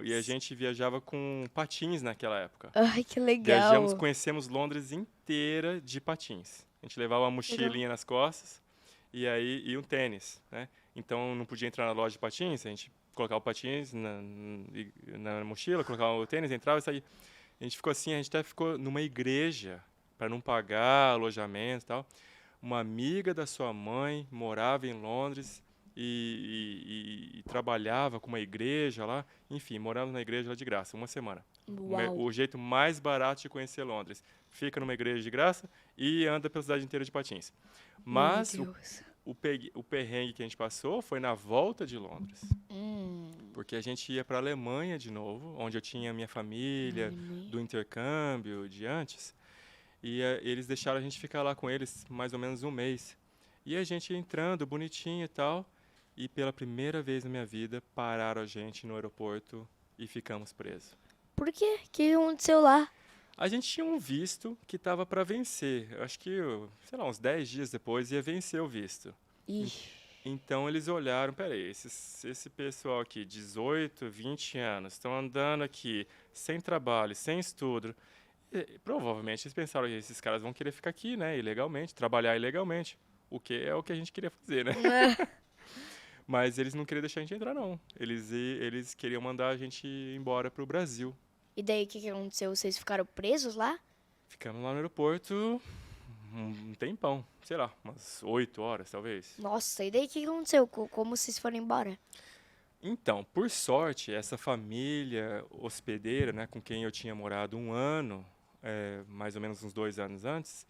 B: e a gente viajava com patins naquela época.
A: Ai, que legal.
B: Conhecemos Londres inteira de patins. A gente levava uma mochilinha nas costas e um tênis, né? Então não podia entrar na loja de patins, a gente colocava o patins na mochila, colocava o tênis, entrava e saía. A gente ficou assim, a gente até ficou numa igreja para não pagar alojamento e tal. Uma amiga da sua mãe morava em Londres e trabalhava com uma igreja lá. Enfim, moramos na igreja lá de graça, uma semana.
A: Uau.
B: O jeito mais barato de conhecer Londres. Fica numa igreja de graça e anda pela cidade inteira de patins. Mas
A: Meu Deus.
B: o perrengue que a gente passou foi na volta de Londres. porque a gente ia para a Alemanha de novo, onde eu tinha minha família,
A: Alemanha.
B: do intercâmbio de antes, e eles deixaram a gente ficar lá com eles mais ou menos um mês. E a gente entrando bonitinho e tal, e pela primeira vez na minha vida pararam a gente no aeroporto e ficamos presos.
A: Por quê? O que aconteceu lá?
B: A gente tinha um visto que estava para vencer. Eu acho que, sei lá, uns 10 dias depois ia vencer o visto.
A: Ixi.
B: Então eles olharam, peraí, esse pessoal aqui, 18, 20 anos, estão andando aqui sem trabalho, sem estudo. E, provavelmente eles pensaram que esses caras vão querer ficar aqui, né, ilegalmente, trabalhar ilegalmente. O que é o que a gente queria fazer, né? Mas eles não queriam deixar a gente entrar, não. Eles queriam mandar a gente embora pro Brasil.
A: E daí, o que aconteceu? Vocês ficaram presos lá?
B: Ficamos lá no aeroporto um tempão, sei lá, umas 8 horas, talvez.
A: Nossa, e daí, o que aconteceu? Como vocês foram embora?
B: Então, por sorte, essa família hospedeira, né, com quem eu tinha morado um ano, mais ou menos uns 2 anos antes,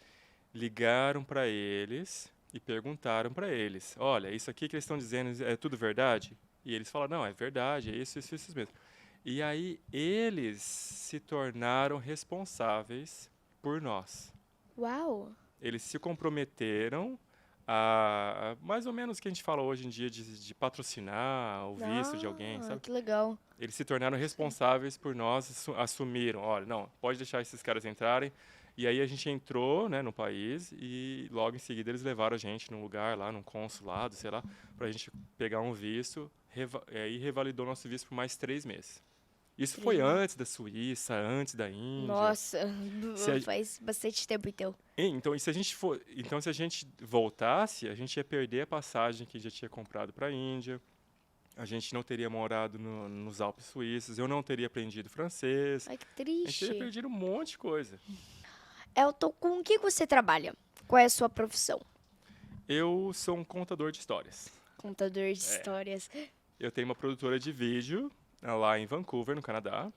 B: ligaram para eles e perguntaram para eles: olha, isso aqui que eles estão dizendo é tudo verdade? E eles falaram: não, é verdade, é isso mesmo. E aí eles se tornaram responsáveis por nós.
A: Uau!
B: Eles se comprometeram a mais ou menos o que a gente fala hoje em dia de patrocinar o visto de alguém, sabe?
A: Que legal.
B: Eles se tornaram responsáveis por nós, assumiram, olha, não, pode deixar esses caras entrarem. E aí a gente entrou, né, no país e logo em seguida eles levaram a gente num lugar lá, num consulado, sei lá, pra gente pegar um visto, e aí revalidou nosso visto por mais 3 meses. Isso foi antes da Suíça, antes da Índia.
A: Nossa,
B: Se a-
A: faz bastante tempo então.
B: Então, e se a gente se a gente voltasse, a gente ia perder a passagem que já tinha comprado para a Índia. A gente não teria morado nos Alpes suíços, eu não teria aprendido francês.
A: Ai, que
B: A gente teria
A: triste.
B: perdido um monte de coisa.
A: Elton, com o que você trabalha? Qual é a sua profissão?
B: Eu sou um contador de histórias.
A: Contador de histórias.
B: Eu tenho uma produtora de vídeo lá em Vancouver, no Canadá.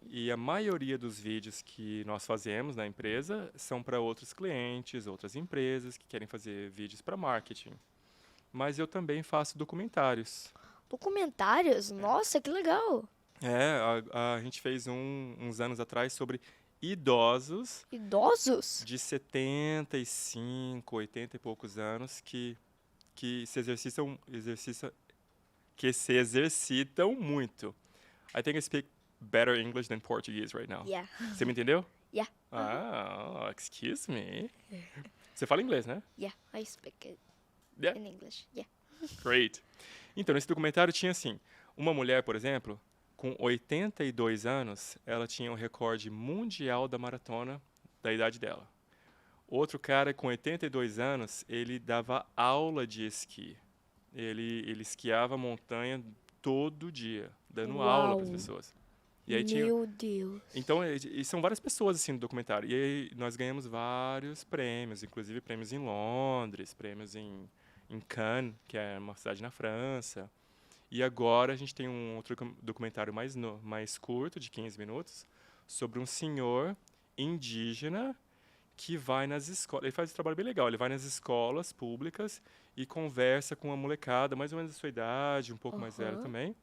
B: E a maioria dos vídeos que nós fazemos na empresa são para outros clientes, outras empresas que querem fazer vídeos para marketing. Mas eu também faço documentários.
A: Documentários? Nossa, que legal.
B: A gente fez uns anos atrás sobre idosos
A: Idosos?
B: de 75, 80 e poucos anos que se exercitam muito. I think I speak better English than Portuguese right now.
A: Yeah.
B: Você me entendeu?
A: Yeah.
B: Ah, excuse me. Você fala inglês, né?
A: Yeah, I speak it
B: Yeah.
A: in English. Yeah.
B: Great. Então, nesse documentário tinha assim, uma mulher, por exemplo, com 82 anos, ela tinha o recorde mundial da maratona da idade dela. Outro cara com 82 anos, ele dava aula de esqui. Ele esquiava a montanha todo dia, dando aula para as
A: Uau.
B: pessoas. E aí tinha,
A: Meu Deus.
B: então, e são várias pessoas assim no documentário. E aí nós ganhamos vários prêmios, inclusive prêmios em Londres, prêmios em Cannes, que é uma cidade na França. E agora a gente tem um outro documentário mais curto, de 15 minutos, sobre um senhor indígena que vai nas escolas. Ele faz um trabalho bem legal. Ele vai nas escolas públicas e conversa com uma molecada, mais ou menos da sua idade, um pouco mais velha
A: Aham.
B: também,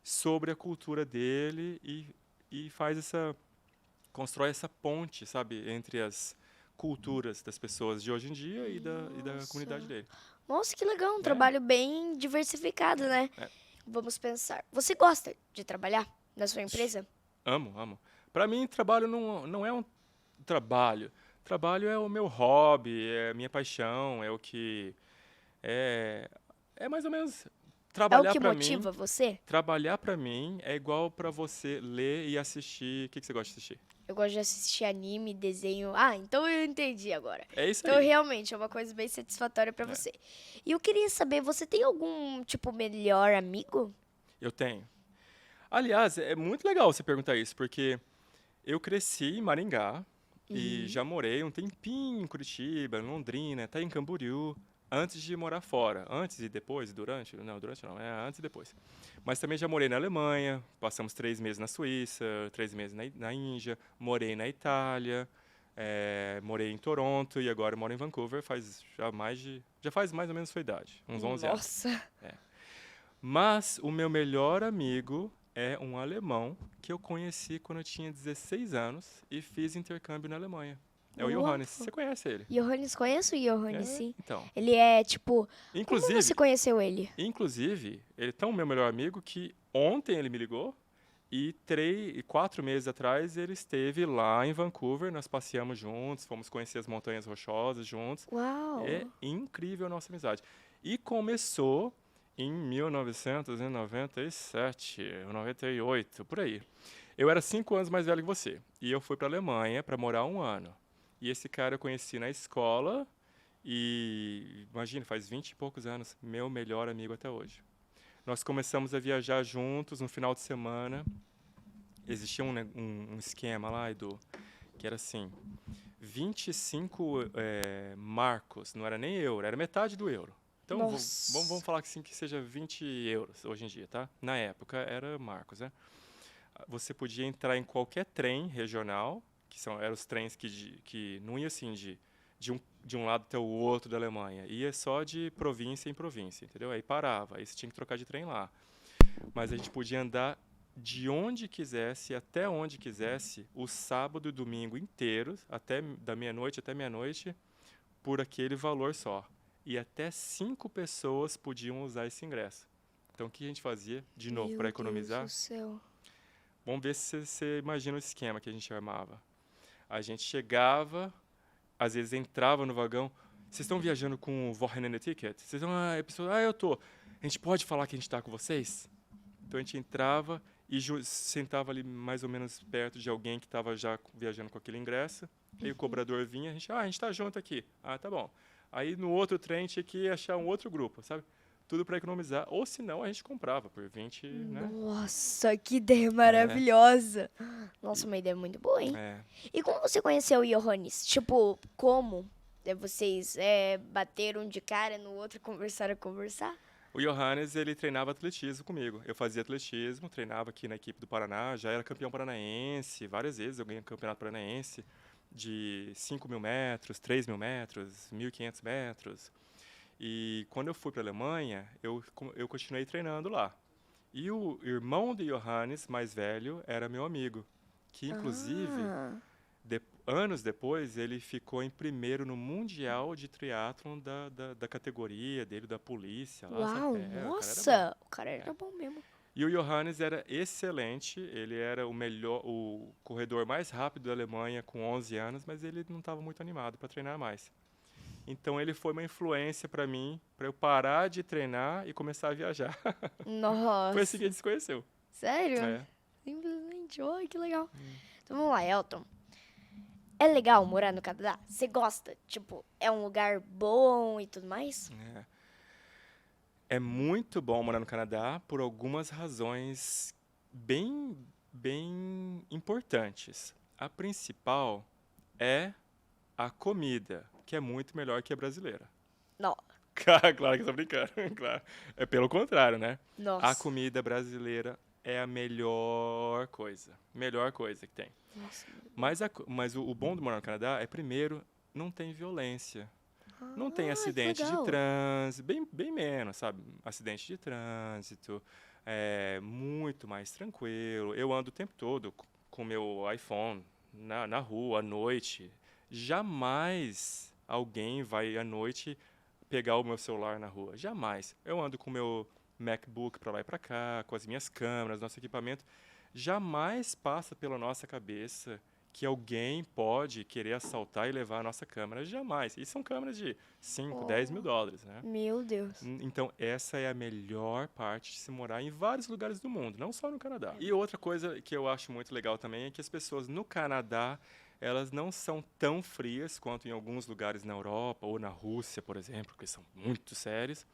B: sobre a cultura dele e constrói essa ponte, sabe, entre as culturas das pessoas de hoje em dia e da
A: Nossa.
B: comunidade dele.
A: Nossa, que legal. Um trabalho bem diversificado, né?
B: É.
A: Vamos pensar. Você gosta de trabalhar na sua empresa?
B: Amo, amo. Para mim, trabalho não é um trabalho. Trabalho é o meu hobby, é a minha paixão, é o que é mais ou menos
A: É o
B: trabalhar
A: que
B: para mim.
A: motiva você?
B: Trabalhar para mim é igual para você ler e assistir. O que você gosta de assistir?
A: Eu gosto de assistir anime, desenho. Ah, então eu entendi agora.
B: É isso
A: Então
B: aí.
A: realmente é uma coisa bem satisfatória pra você. E eu queria saber, você tem algum, tipo, melhor amigo?
B: Eu tenho. Aliás, é muito legal você perguntar isso, porque eu cresci em Maringá e já morei um tempinho em Curitiba, em Londrina, até em Camboriú, antes de morar fora. Antes e depois, durante? Não, durante não, antes e depois. Mas também já morei na Alemanha, passamos 3 meses na Suíça, 3 meses na Índia, morei na Itália, morei em Toronto e agora moro em Vancouver já faz mais ou menos a sua idade, uns 11 anos.
A: Nossa.
B: Mas o meu melhor amigo é um alemão que eu conheci quando eu tinha 16 anos e fiz intercâmbio na Alemanha. É o Johannes.
A: Uau.
B: Você conhece ele?
A: Johannes, conheço o Johannes,
B: É,
A: sim.
B: então.
A: Ele é, tipo... Como você
B: Inclusive,
A: conheceu ele?
B: ele é tão meu melhor amigo que ontem ele me ligou e 4 meses atrás ele esteve lá em Vancouver. Nós passeamos juntos, fomos conhecer as Montanhas Rochosas juntos. É
A: Uau.
B: incrível a nossa amizade. E começou em 1997, ou 98, por aí. Eu era 5 anos mais velho que você. E eu fui para a Alemanha para morar 1 ano. E esse cara eu conheci na escola. E imagina, faz 20 e poucos anos, meu melhor amigo até hoje. Nós começamos a viajar juntos no final de semana. Existia um esquema lá, Edu, que era assim: 25 marcos, não era nem euro, era metade do euro. Então,
A: Nossa.
B: vamos falar que, assim, que seja 20 euros hoje em dia, tá? Na época era marcos, né? Você podia entrar em qualquer trem regional, eram os trens que não ia assim de um lado até o outro da Alemanha, ia só de província em província, entendeu? Aí parava, aí você tinha que trocar de trem lá. Mas a gente podia andar de onde quisesse, até onde quisesse, o sábado e domingo inteiros, da meia-noite até meia-noite, por aquele valor só. E até 5 pessoas podiam usar esse ingresso. Então, o que a gente fazia, de novo, para economizar?
A: Meu Deus do céu.
B: Vamos ver se você imagina o esquema que a gente armava. A gente chegava, às vezes entrava no vagão. Vocês estão viajando com o Wochenende Ticket? Vocês estão, a pessoa, eu tô. A gente pode falar que a gente está com vocês? Então a gente entrava e sentava ali mais ou menos perto de alguém que estava já viajando com aquele ingresso. Aí o cobrador vinha, a gente está junto aqui. Ah, tá bom. Aí no outro trem tinha que achar um outro grupo, sabe? Tudo para economizar. Ou senão a gente comprava por 20, né?
A: Nossa, que ideia maravilhosa. Nossa, uma ideia muito boa, hein?
B: É.
A: E como você conheceu o Johannes? Tipo, como? Vocês bateram de cara no outro, conversaram?
B: O Johannes, ele treinava atletismo comigo. Eu fazia atletismo, treinava aqui na equipe do Paraná, já era campeão paranaense, várias vezes eu ganhei campeonato paranaense de 5.000 metros, 3.000 metros, 1.500 metros. E quando eu fui para a Alemanha, eu continuei treinando lá. E o irmão de Johannes, mais velho, era meu amigo, que inclusive,
A: Ah,
B: anos depois, ele ficou em primeiro no Mundial de Triatlon da categoria dele, da polícia. Lá, sabe?
A: uau,
B: O cara era bom.
A: nossa, o cara era bom mesmo.
B: E o Johannes era excelente, ele era o corredor mais rápido da Alemanha com 11 anos, mas ele não estava muito animado para treinar mais. Então ele foi uma influência para mim, para eu parar de treinar e começar a viajar. Foi assim
A: Nossa,
B: que a gente se conheceu.
A: sério?
B: É.
A: Simplesmente, oh, que legal. Então vamos lá, Elton. É legal morar no Canadá? Você gosta? Tipo, é um lugar bom e tudo mais?
B: É muito bom morar no Canadá por algumas razões bem, bem importantes. A principal é a comida, que é muito melhor que a brasileira.
A: Não.
B: Claro que eu tô brincando, claro. É pelo contrário, né? A
A: Nossa.
B: comida brasileira é a melhor coisa que tem.
A: Nossa.
B: Mas o bom do morar no Canadá é, primeiro, não tem violência. Não tem
A: Ah,
B: acidente
A: que
B: de
A: legal.
B: trânsito, bem menos, sabe? Acidente de trânsito, é muito mais tranquilo. Eu ando o tempo todo com o meu iPhone na rua, à noite. Jamais alguém vai à noite pegar o meu celular na rua. Jamais. Eu ando com o meu MacBook para lá e para cá, com as minhas câmeras, nosso equipamento. Jamais passa pela nossa cabeça que alguém pode querer assaltar e levar a nossa câmera. Jamais. E são câmeras de 5, 10 mil dólares, né?
A: Meu Deus.
B: Então, essa é a melhor parte de se morar em vários lugares do mundo, não só no Canadá. E outra coisa que eu acho muito legal também é que as pessoas no Canadá, elas não são tão frias quanto em alguns lugares na Europa ou na Rússia, por exemplo, que são muito sérios.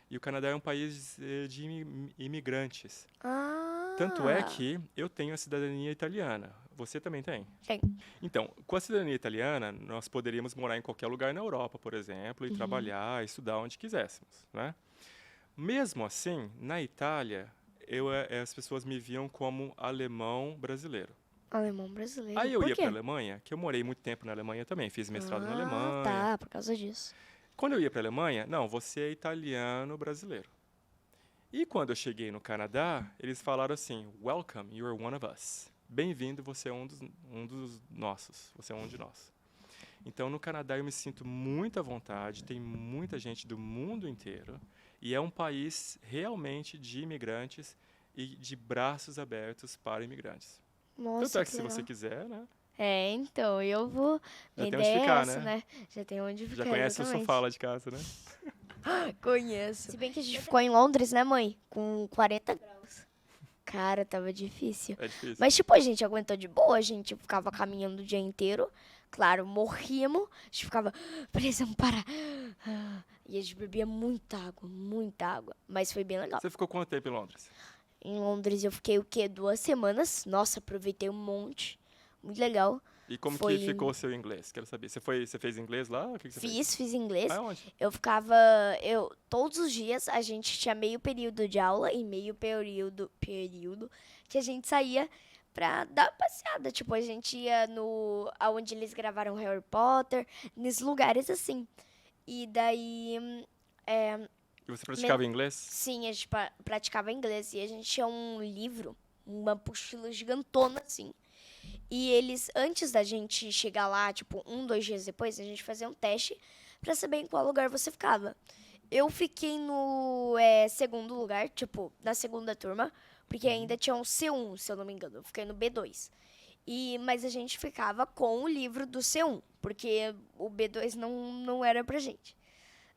B: E o Canadá é um país de imigrantes.
A: Ah.
B: Tanto é que eu tenho a cidadania italiana. Você também tem?
A: Tem.
B: Então, com a cidadania italiana, nós poderíamos morar em qualquer lugar na Europa, por exemplo, e trabalhar, estudar onde quiséssemos, né? Mesmo assim, na Itália, as pessoas me viam como alemão brasileiro.
A: Alemão brasileiro.
B: Aí eu
A: Por
B: ia
A: quê?
B: para a Alemanha, que eu morei muito tempo na Alemanha também, fiz mestrado na Alemanha.
A: Tá, por causa disso.
B: Quando eu ia para a Alemanha, não, você é italiano brasileiro. E quando eu cheguei no Canadá, eles falaram assim: Welcome, you are one of us. Bem-vindo, você é um dos nossos. Você é um de nós. Então, no Canadá, eu me sinto muito à vontade. Tem muita gente do mundo inteiro. E é um país realmente de imigrantes e de braços abertos para imigrantes.
A: Nossa,
B: Tanto é que
A: que
B: se
A: legal.
B: você quiser, né?
A: É, então, eu vou...
B: Já
A: Minha
B: tem onde
A: ideia
B: ficar,
A: é essa,
B: né?
A: né? Já tem onde
B: Já
A: ficar,
B: conhece o
A: exatamente.
B: sofá lá de casa, né?
A: Conheço. Se bem que a gente ficou em Londres, né, mãe? Com 40 graus. Cara, tava difícil.
B: É difícil.
A: Mas, tipo, a gente aguentou de boa. A gente ficava caminhando o dia inteiro. Claro, morríamos. A gente ficava, precisamos parar. E a gente bebia muita água, muita água. Mas foi bem legal.
B: Você ficou quanto tempo em Londres?
A: Em Londres eu fiquei, o quê? 2 semanas. Nossa, aproveitei um monte. Muito legal.
B: E como
A: Foi-
B: que ficou o seu inglês? Quero saber. Você fez inglês lá? O que você fez?
A: Fiz inglês.
B: Aonde?
A: Eu ficava, todos os dias a gente tinha meio período de aula e meio período que a gente saía pra dar uma passeada. Tipo, a gente ia aonde eles gravaram Harry Potter, nesses lugares assim. E daí,
B: E você praticava inglês?
A: sim, a gente praticava inglês e a gente tinha um livro, uma apostila gigantona assim. E eles, antes da gente chegar lá, tipo, 2 dias depois, a gente fazia um teste pra saber em qual lugar você ficava. Eu fiquei no segundo lugar, tipo, na segunda turma, porque ainda tinha um C1, se eu não me engano. Eu fiquei no B2. Mas a gente ficava com o livro do C1, porque o B2 não era pra gente.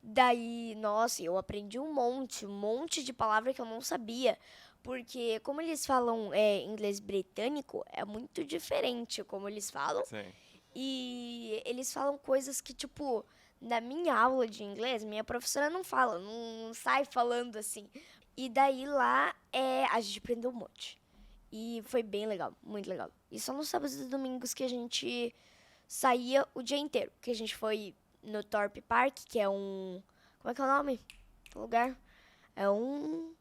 A: Daí, nossa, eu aprendi um monte de palavra que eu não sabia. Porque como eles falam inglês britânico, é muito diferente como eles falam.
B: Sim.
A: E eles falam coisas que, tipo, na minha aula de inglês, minha professora não fala, não sai falando assim. E daí lá a gente aprendeu um monte. E foi bem legal, muito legal. E só nos sábados e domingos que a gente saía o dia inteiro. Que a gente foi no Thorpe Park, que é um... Como é que é o nome? O lugar? É um...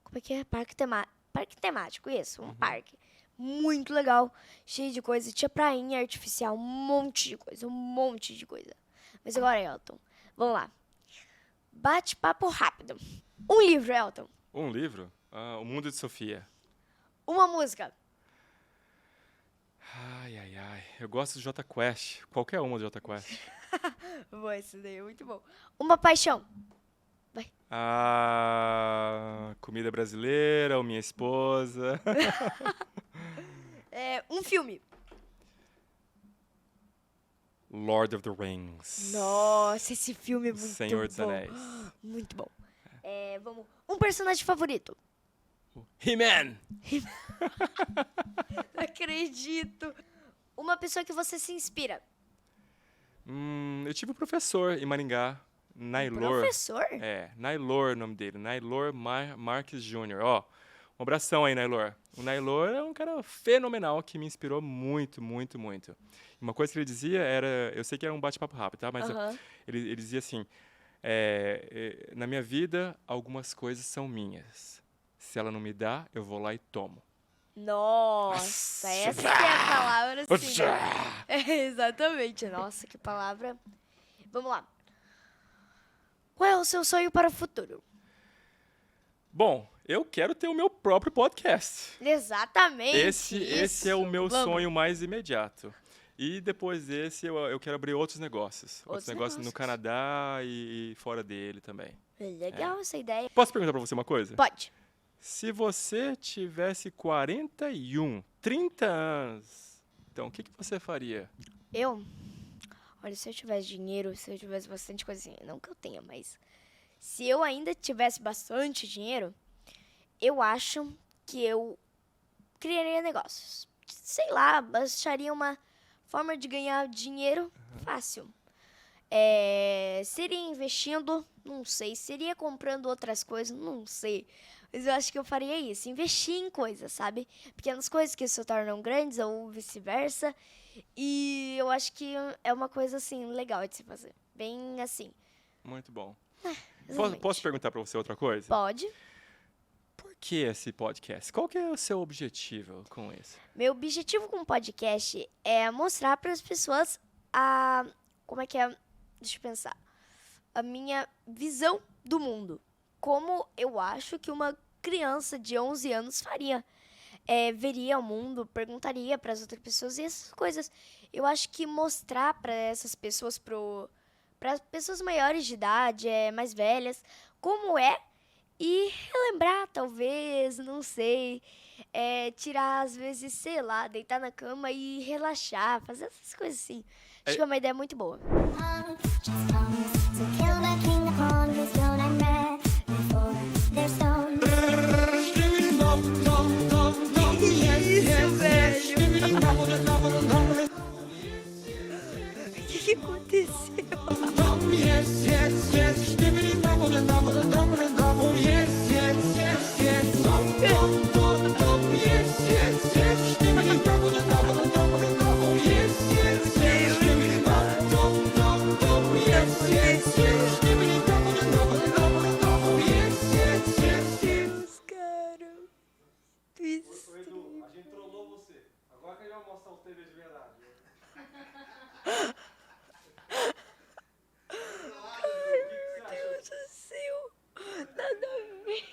A: Como é que é? Parque temático, isso. Um parque. Muito legal. Cheio de coisa. Tinha prainha artificial. Um monte de coisa. Um monte de coisa. Mas agora, Elton, vamos lá. Bate-papo rápido. Um livro, Elton.
B: Um livro? O Mundo de Sofia.
A: Uma música.
B: Ai, ai, ai. Eu gosto do Jota Quest. Qualquer uma do Jota Quest.
A: Boa, esse daí é muito bom. Uma paixão.
B: Comida brasileira, ou minha esposa.
A: Um filme.
B: Lord of the Rings.
A: Nossa, esse filme é
B: O
A: muito
B: Senhor dos
A: bom.
B: Anéis.
A: Muito bom. Vamos. Um personagem favorito.
B: He-Man.
A: Não acredito. Uma pessoa que você se inspira.
B: Eu tive um professor em Maringá, Nailor.
A: Professor?
B: Nailor o nome dele. Nailor Marques Jr. Ó, um abração aí, Nailor. O Nailor é um cara fenomenal que me inspirou muito, muito, muito. Uma coisa que ele dizia era... Eu sei que era um bate-papo rápido, tá? Mas
A: Aham.
B: ele dizia assim... na minha vida, algumas coisas são minhas. Se ela não me dá, eu vou lá e tomo.
A: Nossa, essa que é a palavra, sim. Exatamente. Nossa, que palavra. Vamos lá. Qual é o seu sonho para o futuro?
B: Bom, eu quero ter o meu próprio podcast.
A: Exatamente.
B: Esse é o meu
A: Vamos.
B: sonho mais imediato. E depois desse, eu quero abrir outros negócios. Outros negócios no
A: negócios.
B: Canadá e fora dele também.
A: Legal essa ideia.
B: Posso perguntar pra você uma coisa?
A: Pode.
B: Se você tivesse 30 anos, então o que você faria?
A: Olha, se eu tivesse dinheiro, se eu tivesse bastante coisinha, não que eu tenha, mas se eu ainda tivesse bastante dinheiro, eu acho que eu criaria negócios. Sei lá, acharia uma forma de ganhar dinheiro fácil. Seria investindo, não sei. Seria comprando outras coisas, não sei. Mas eu acho que eu faria isso, investir em coisas, sabe? Pequenas coisas que se tornam grandes ou vice-versa. E eu acho que é uma coisa, assim, legal de se fazer. Bem assim.
B: Muito bom.
A: Exatamente.
B: Posso perguntar pra você outra coisa?
A: Pode.
B: Por que esse podcast? Qual que é o seu objetivo com isso?
A: Meu objetivo com o podcast é mostrar para as pessoas como é que é? Deixa eu pensar. A minha visão do mundo. como eu acho que uma criança de 11 anos faria. Veria o mundo, perguntaria para as outras pessoas e essas coisas. Eu acho que mostrar para essas pessoas, para pessoas maiores de idade, mais velhas, como é, e relembrar, talvez, não sei, tirar, às vezes, sei lá, deitar na cama e relaxar, fazer essas coisas assim. Acho que é uma ideia muito boa. O que aconteceu? Deus, cara.
C: Edu, a gente trollou você. Agora que a gente vai mostrar o TV de verdade.
A: Meu Deus do céu. Nada a ver.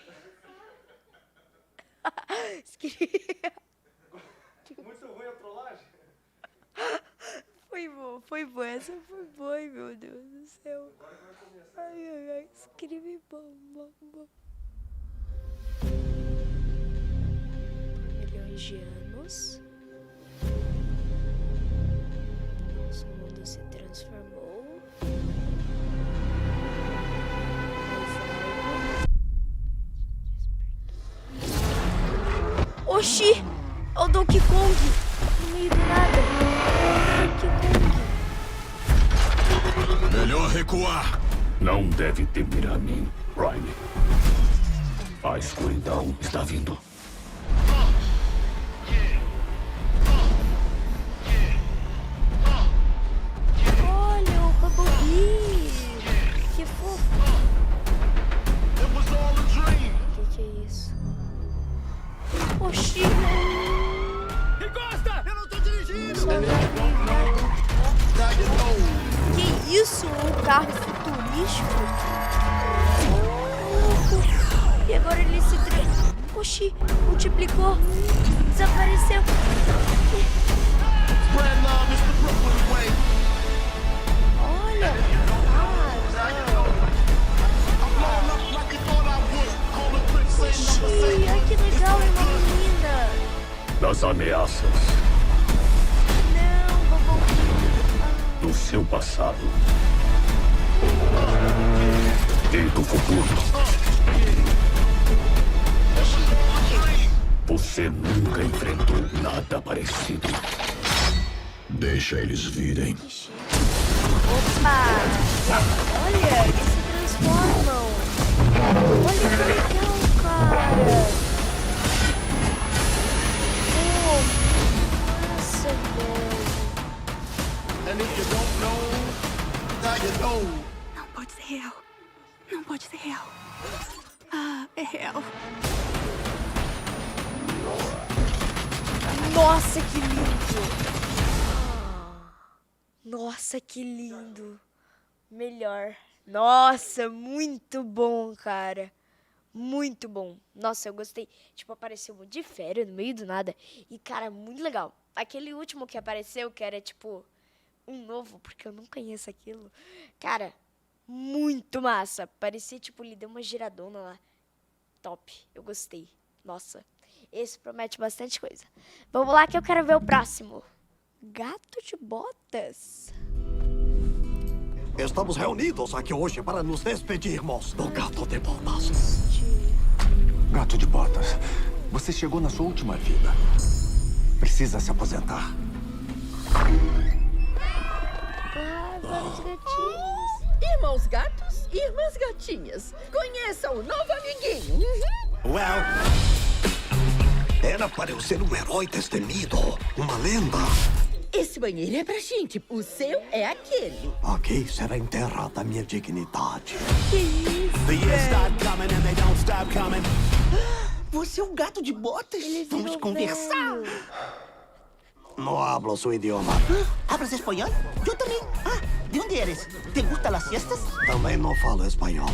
A: Esqueci.
C: Muito ruim a trollagem?
A: Foi boa. Essa foi boa, ai, meu Deus do céu. Ai. Escreve bom. Milhões de anos. Nosso mundo se transformou. Oxi! É o Donkey Kong! No meio do nada! Donkey Kong!
D: Melhor recuar.
E: Não deve temer a mim, Prime. A escuridão está vindo.
A: Olha o Bumblebee! Que fofo!
D: It was all a dream.
A: Que é isso? Oxi!
D: Encosta! Eu não tô dirigindo.
A: Que isso? Um carro futurístico? E agora ele se... Oxi! Multiplicou! Desapareceu!
D: Spread love is the Brooklyn way.
A: Olha!
D: I'm blowing up like you thought I would. Call the quick, say number, say
A: Oxi! Ai, que legal! Uma menina!
E: Das ameaças
A: Não, Bumblebee!
E: do seu passado e do futuro. Você nunca enfrentou nada parecido.
D: Deixa eles virem.
A: Opa! Olha, eles se transformam! Olha que legal, cara! Oh, nossa, velho!
D: And if you don't know, now you know.
F: Não pode ser real. Não pode ser real. Ah, é real.
A: Nossa, que lindo! Nossa, que lindo! Melhor. Nossa, muito bom, cara. Muito bom. Nossa, eu gostei. Tipo, apareceu um de férias no meio do nada. E, cara, muito legal. Aquele último que apareceu, que era, tipo, um novo, porque eu não conheço aquilo. Cara, muito massa. Parecia, tipo, ele deu uma giradona lá. Top. Eu gostei. Nossa. Esse promete bastante coisa. Vamos lá que eu quero ver o próximo. Gato de botas.
G: Estamos reunidos aqui hoje para nos despedirmos do Gato de Botas.
H: Gato de Botas, você chegou na sua última vida. Precisa se aposentar.
A: Ah, vários gatinhos.
I: Irmãos gatos e irmãs gatinhas. Conheça o novo amiguinho.
G: Well, era para eu ser um herói destemido, uma lenda.
I: Esse banheiro é pra gente. O seu é aquele.
G: Aqui será enterrada a minha dignidade.
A: Que isso,
D: The years start coming and they don't stop coming.
I: Você é um gato de botas?
A: Ele
I: Vamos
A: virou
I: conversar.
A: velho.
G: Não hablo seu idioma.
I: Hablas espanhol? Eu também. Ah,
J: ¿De dónde eres? ¿Te gustan las siestas?
G: Também não falo espanhol.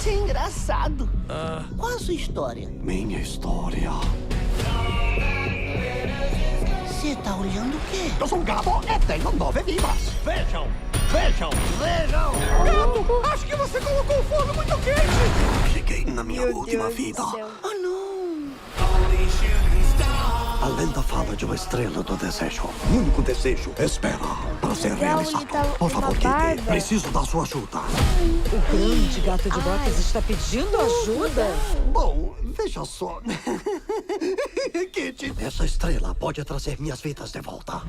J: Que engraçado. Qual a sua história?
G: Minha história.
J: Você tá olhando o quê?
G: Eu sou um gato e tenho 9 vidas. Vejam, vejam, vejam.
J: Gato, acho que você colocou o forno muito quente.
G: Cheguei na minha
A: Meu
G: última
A: Deus
G: vida.
A: do céu.
J: Oh, não.
G: A lenda fala de uma estrela do desejo. O único desejo espera para ser
A: Legal,
G: realizado.
A: ele tá
G: Por favor,
A: uma
G: Kitty,
A: barba.
G: preciso da sua ajuda.
I: O grande gato de botas está pedindo ajuda.
G: Bom, veja só. Kitty, essa estrela pode trazer minhas vidas de volta.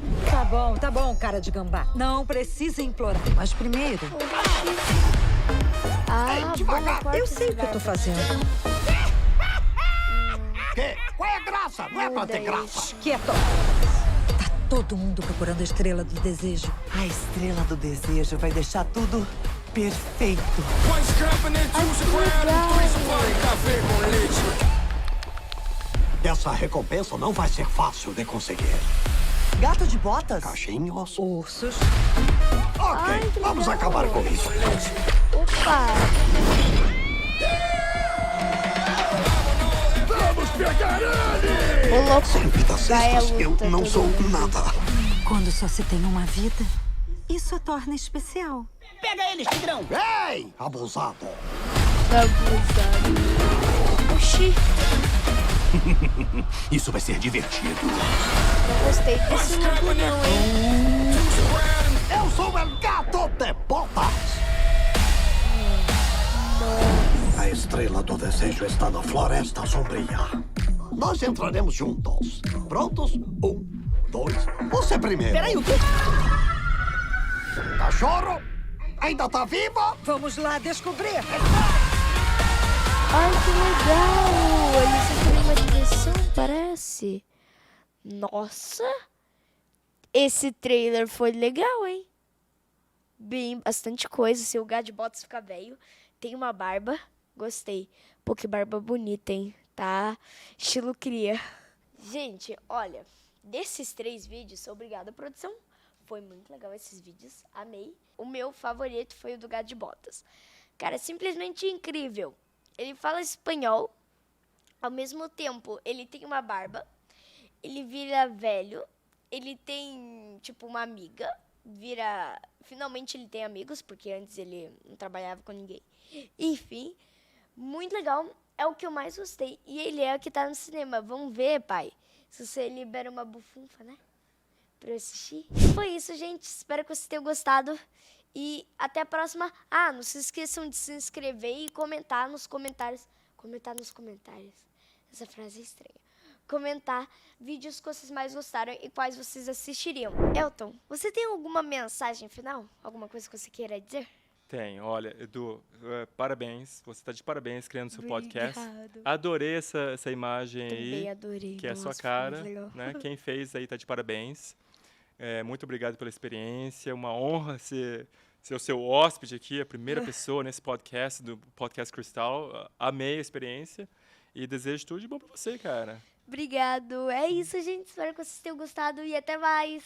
I: Tá bom, cara de gambá. Não precisa implorar. Mas primeiro,
A: Ah,
G: devagar.
A: boa,
I: eu
A: corta
I: sei o
A: esse
I: que eu tô
A: barba.
I: fazendo.
G: Que? Qual é a graça? Não é pra ter
A: Muda
G: graça.
I: Quieto. Tá todo mundo procurando a estrela do desejo.
J: A estrela do desejo vai deixar tudo perfeito.
G: Essa recompensa não vai ser fácil de conseguir.
J: Gato de botas?
G: Cachinhos?
I: Ursos.
G: Ok,
A: Ai, que
G: vamos
A: legal.
G: acabar com isso.
A: Opa!
D: Vamos pegar ele!
A: Ô, louco.
G: Sem vidas
A: Vai a
G: extras, eu
A: luta,
G: não
A: todo
G: sou
A: mundo.
G: nada.
F: Quando só se tem uma vida, isso a torna especial.
J: Pega eles, Tigrão!
G: Ei, abusado.
A: Abusado. Oxi,
G: Isso vai ser divertido.
A: não gostei desse look não, hein?
G: Eu sou o gato de botas. A estrela do desejo está na floresta sombria. Nós entraremos juntos. Prontos? 1, 2, você primeiro.
J: Peraí, o quê?
G: Cachorro, ainda tá viva?
I: Vamos lá descobrir.
A: Ai, que legal! Eles estão em uma direção, parece. Nossa! Esse trailer foi legal, hein? Bem, bastante coisa. Se o gato de botas ficar velho, tem uma barba. Gostei. Pô, que barba bonita, hein? Tá? Estilo cria. Gente, olha, desses 3 vídeos, obrigada, produção. Foi muito legal esses vídeos, amei. O meu favorito foi o do gato de botas. Cara, simplesmente incrível. Ele fala espanhol, ao mesmo tempo ele tem uma barba, ele vira velho, ele tem, tipo, uma amiga, finalmente ele tem amigos, porque antes ele não trabalhava com ninguém. Enfim, muito legal, é o que eu mais gostei. E ele é o que tá no cinema, vamos ver, pai, se você libera uma bufunfa, né, pra eu assistir. Foi isso, gente, espero que vocês tenham gostado. E até a próxima. Ah, não se esqueçam de se inscrever e comentar nos comentários. Comentar nos comentários. Essa frase é estranha. Comentar vídeos que vocês mais gostaram e quais vocês assistiriam. Elton, você tem alguma mensagem final? Alguma coisa que você queira dizer?
B: Tem, olha, Edu, parabéns. Você tá de parabéns criando seu podcast.
A: Obrigado.
B: Adorei essa imagem
A: Também
B: aí,
A: adorei.
B: que é a sua
A: Nossa, foi
B: cara,
A: muito legal.
B: né? Quem fez aí tá de parabéns. Muito obrigado pela experiência. Uma honra ser o seu hóspede aqui, a primeira pessoa nesse podcast, do Podcast Cristal. Amei a experiência e desejo tudo de bom pra você, cara.
A: Obrigado. É isso, gente. Espero que vocês tenham gostado e até mais.